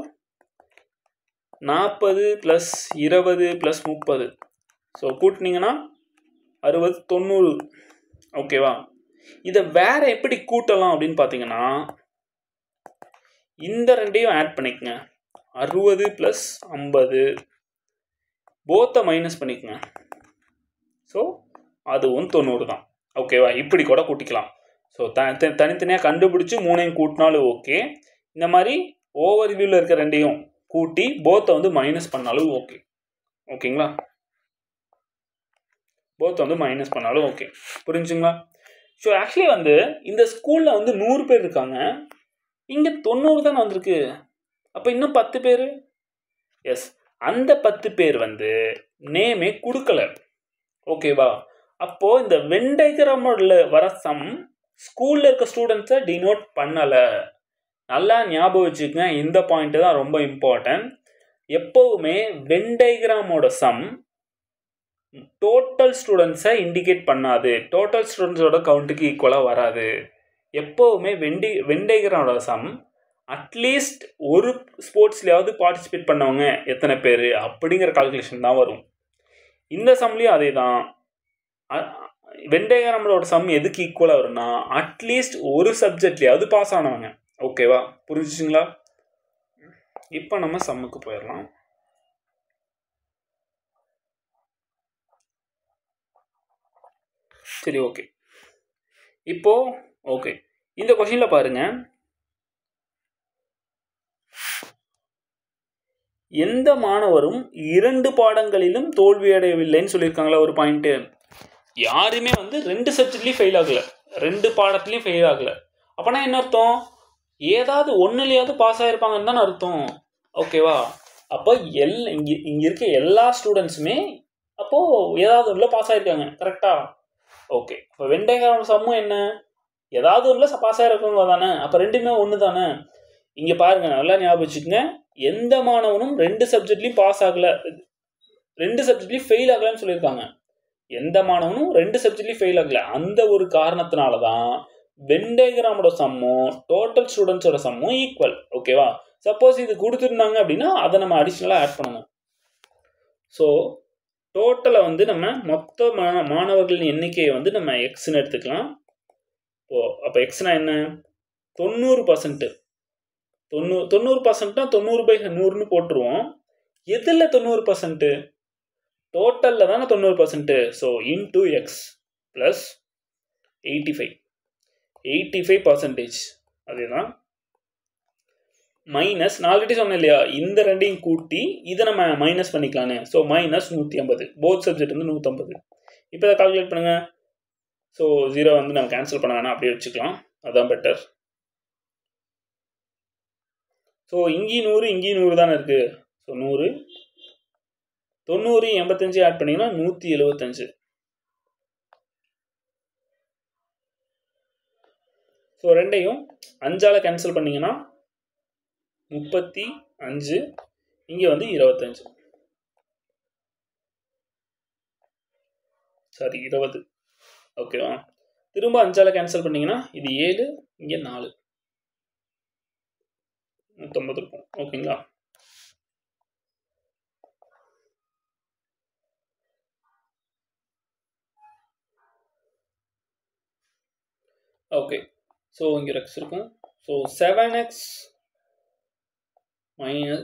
40 + 20 + 30. ஸோ கூட்டினீங்கன்னா 60, 90. ஓகேவா? இதை வேற எப்படி கூட்டலாம் அப்படின்னு பார்த்தீங்கன்னா, இந்த 2ஐயும் ஆட் பண்ணிக்கங்க. 60 + 50, போத்தை மைனஸ் பண்ணிக்கங்க. ஸோ அதுவும் 90 தான். ஓகேவா? இப்படி கூட கூட்டிக்கலாம். ஸோ தனித்தனியாக கண்டுபிடிச்சி 3ஐயும் கூட்டினாலும் ஓகே. இந்த மாதிரி ஓவர் வியூவில் இருக்க 2ஐயும் கூட்டி போத்தை வந்து மைனஸ் பண்ணாலும் ஓகே. ஓகேங்களா? போத்தை வந்து மைனஸ் பண்ணாலும் ஓகே. புரிஞ்சுங்களா? ஸோ ஆக்சுவலி வந்து இந்த ஸ்கூலில் வந்து 100 பேர் இருக்காங்க, இங்கே 90 தானே வந்திருக்கு. அப்போ இன்னும் 10 பேர். எஸ், அந்த 10 பேர் வந்து நேமே கொடுக்கல. ஓகேவா? அப்போது இந்த வென் டயக்ராமில் வர சம் ஸ்கூலில் இருக்க ஸ்டூடெண்ட்ஸை டினோட் பண்ணலை. நல்லா ஞாபகம் வச்சுக்கங்க, இந்த பாயிண்ட்டு தான் ரொம்ப இம்பார்ட்டன்ட். எப்போவுமே வென் டயக்ராமோட சம் டோட்டல் ஸ்டூடெண்ட்ஸை இண்டிகேட் பண்ணாது, டோட்டல் ஸ்டூடெண்ட்ஸோட கவுண்ட்டுக்கு ஈக்குவலாக வராது. எப்போவுமே வென் டயக்ராமோட சம் அட்லீஸ்ட் ஒரு ஸ்போர்ட்ஸ்லையாவது பார்ட்டிசிபேட் பண்ணவங்க எத்தனை பேர் அப்படிங்கிற கால்குலேஷன் தான் வரும். இந்த சம்லேயும் அதே தான். வென் டயக்ராமோட சம் எதுக்கு ஈக்குவலாக வரும்னா, அட்லீஸ்ட் ஒரு சப்ஜெக்ட்லையாவது பாஸ் ஆனவங்க. ஓகேவா? புரிஞ்சுச்சுங்களா? இப்போ நம்ம சம்முக்கு போயிடலாம். சரி, ஓகே. இப்போ ஓகே, இந்த கொஸ்டினில் பாருங்க, எந்த மாணவரும் 2 பாடங்களிலும் தோல்வியடையவில்லைன்னு சொல்லியிருக்காங்களா ஒரு பாயிண்ட்டு. யாருமே வந்து 2 சப்ஜெக்ட்லேயும் ஃபெயில் ஆகலை, 2 பாடத்துலையும் ஃபெயில் ஆகலை. அப்போனா என்ன அர்த்தம்? ஏதாவது ஒன்றுலையாவது பாஸ் ஆகிருப்பாங்கன்னு தானே அர்த்தம். ஓகேவா? அப்போ இங்கே இருக்க எல்லா ஸ்டூடெண்ட்ஸுமே அப்போது ஏதாவது ஒன்றில் பாஸ் ஆகிருக்காங்க. கரெக்டா? ஓகே. இப்போ வென் டயக்ராம் சம்மும் என்ன, ஏதாவது ஒன்றில் பாஸ் ஆகிருக்கவங்க தானே. அப்போ 2மே ஒன்று தானே. இங்கே பாருங்கள், நல்லா ஞாபகம் வச்சுக்கோங்க, எந்த மாணவனும் 2 சப்ஜெக்ட்லையும் பாஸ் ஆகலை, 2 சப்ஜெக்ட்லையும் ஃபெயில் ஆகலைன்னு சொல்லியிருக்காங்க. எந்த மாணவனும் 2 சப்ஜெக்ட்லையும் ஃபெயில் ஆகலை. அந்த ஒரு காரணத்தினால தான் வென் டயக்ராமோட சம்மும் டோட்டல் ஸ்டூடெண்ட்ஸோட சம்மும் ஈக்குவல். ஓகேவா? சப்போஸ் இது கொடுத்துருந்தாங்க அப்படின்னா அதை நம்ம அடிஷ்னலாக ஆட் பண்ணணும். ஸோ டோட்டலை வந்து நம்ம மொத்த மாணவர்களின் எண்ணிக்கையை வந்து நம்ம எக்ஸ்ன்னு எடுத்துக்கலாம். அப்போ எக்ஸ்னா என்ன? 90%. 90%னா 90/100ன்னு போட்டுருவோம். எதில் 90%? டோட்டலில் தானே 90%. ஸோ இன்டூ எக்ஸ் ப்ளஸ் 85% அதே தான். மைனஸ் நான் ஆல்ரெடி சொன்னேன் இல்லையா, இந்த ரெண்டையும் கூட்டி இதை நம்ம மைனஸ் பண்ணிக்கலான்னு. ஸோ -150. போத் சப்ஜெக்ட் வந்து 150. இப்போ இதை கால்குலேட் பண்ணுங்க. ஸோ 0 வந்து நம்ம கேன்சல் பண்ண வேணாம், அப்படியே வச்சுக்கலாம், அதுதான் பெட்டர். ஸோ இங்கேயும் 100 இங்கேயும் 100 தானே இருக்குது. ஸோ 100 90 85 ஆட் பண்ணிங்கன்னா 175. ஸோ ரெண்டையும் 5ஆல் கேன்சல் பண்ணிங்கன்னா 35, இங்கே வந்து 25, சாரி 20. ஓகேவா? திரும்ப 5ஆல் கேன்சல் பண்ணிங்கன்னா இது 7, இங்கே 4, 150 இருக்கும். ஓகேங்களா? ஓகே, ஸோ இங்கே எக்ஸ் இருக்கும். ஸோ 7x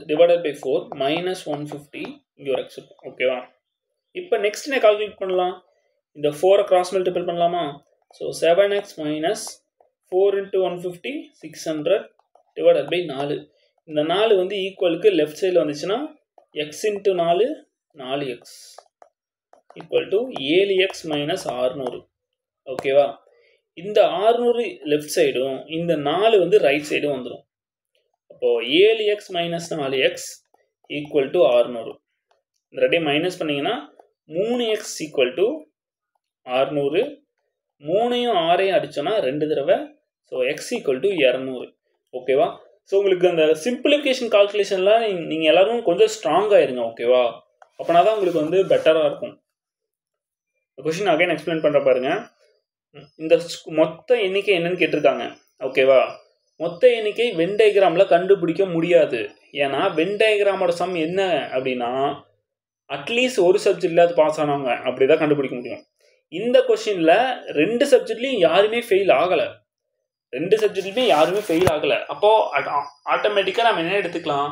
டிவைடட் பை 4 -150, இங்கே ஒரு எக்ஸ் இருக்கும். ஓகேவா? இப்போ நெக்ஸ்ட் என்ன கால்குலேட் பண்ணலாம்? இந்த 4 கிராஸ் மல்டிபிள் பண்ணலாமா? So 7x - 4 × 150 600 divided by 4. இந்த 4 வந்து ஈக்குவலுக்கு லெஃப்ட் சைடில் வந்துச்சுன்னா x × 4 4x equal to 7x - 600. ஓகேவா? இந்த 600 லெஃப்ட் சைடும் இந்த 4 வந்து ரைட் சைடும் வந்துடும். அப்போது 7x - 4x ஈக்குவல் டு 600. இந்த ரெண்டையும் மைனஸ் பண்ணிங்கன்னா 3x ஈக்குவல் டு 600. 3யும் 6யும் அடித்தோன்னா 2 தடவை. So x equal to 200. ஓகேவா? ஸோ உங்களுக்கு அந்த சிம்பிளிஃபிகேஷன் கால்குலேஷன்லாம் நீங்கள் எல்லோரும் கொஞ்சம் ஸ்ட்ராங்காக இருங்க. ஓகேவா? அப்படின்னா தான் உங்களுக்கு வந்து பெட்டராக இருக்கும். கொஷின் அகைன் எக்ஸ்பிளைன் பண்ணுற பாருங்க. இந்த மொத்த எண்ணிக்கை என்னன்னு கேட்டிருக்காங்க. ஓகேவா? மொத்த எண்ணிக்கை வென் டயக்ராமில் கண்டுபிடிக்க முடியாது. ஏன்னா வென் டயக்ராமோட சம் என்ன அப்படின்னா அட்லீஸ்ட் ஒரு சப்ஜெக்டில் அது பாஸ் ஆனவங்க அப்படி தான் கண்டுபிடிக்க முடியும். இந்த கொஷினில் 2 சப்ஜெக்ட்லையும் யாருமே ஃபெயில் ஆகலை. 2 சப்ஜெக்ட்லையுமே யாருமே ஃபெயில் ஆகலை. அப்போது ஆட்டோமேட்டிக்காக நம்ம என்ன எடுத்துக்கலாம்,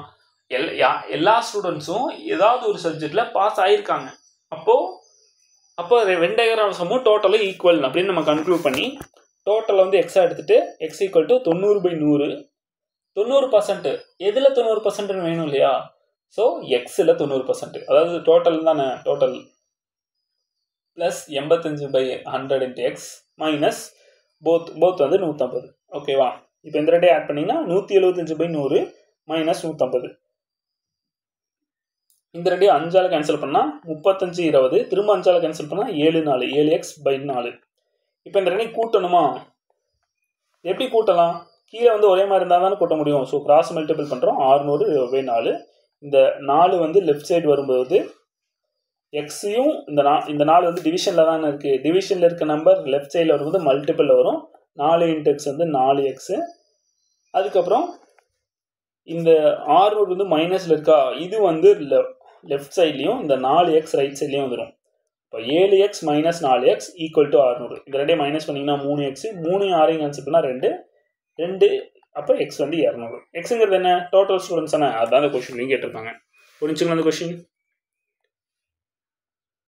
எல்லா ஸ்டூடெண்ட்ஸும் ஏதாவது ஒரு சப்ஜெக்டில் பாஸ் ஆகியிருக்காங்க. அப்போ வென் டயக்ராம் சம்மும் டோட்டலும் ஈக்குவல் அப்படின்னு நம்ம கன்க்ளூட் பண்ணி டோட்டலில் வந்து எக்ஸாக எடுத்துகிட்டு எக்ஸ் ஈக்குவல் டு 90/100. 90% எதில் 90% வேணும் இல்லையா? ஸோ எக்ஸில் 90%, அதாவது டோட்டல் தானே, total plus 85/100 × X minus both வந்து 150. ஓகேவா? இப்போ இந்த ரெண்டே ஆட் பண்ணிங்கன்னா 175/100 மைனஸ் 150. இந்த ரெண்டையும் 5ஆல் கேன்சல் பண்ணால் 35 20. திரும்ப 5ஆல் கேன்சல் பண்ணால் 7 4 7x/4. இப்போ இந்த ரெண்டையும் கூட்டணுமா? எப்படி கூட்டலாம்? கீழே வந்து ஒரே மாதிரி இருந்தால் தானே கூட்ட முடியும். ஸோ கிராஸ் மல்டிபிள் பண்ணுறோம். 600/4. இந்த 4 வந்து லெஃப்ட் சைடு வரும்போது எக்ஸையும் இந்த 4 வந்து டிவிஷனில் தானே இருக்குது. டிவிஷனில் இருக்க நம்பர் லெஃப்ட் சைடில் வரும்போது மல்டிபிளில் வரும். 4 × x வந்து 4x. அதுக்கப்புறம் இந்த 600 வந்து மைனஸில் இருக்கா, இது வந்து லெஃப்ட் சைட்லேயும் இந்த 4x ரைட் சைட்லேயும் வந்துடும். இப்போ 7x - 4x ஈக்குவல் டு 600. இந்த ரெண்டையும் மைனஸ் பண்ணிங்கன்னா 3x. 3யும் 6யும் கேன்சல் பண்ணால் 2. அப்போ எக்ஸ் வந்து 200. எக்ஸுங்கிறது என்ன? டோட்டல் ஸ்டூடெண்ட்ஸ் தானே, அதுதான் அந்த கொஷின்லையும் கேட்டிருக்காங்க. புரிஞ்சுங்களா அந்த கொஷின்?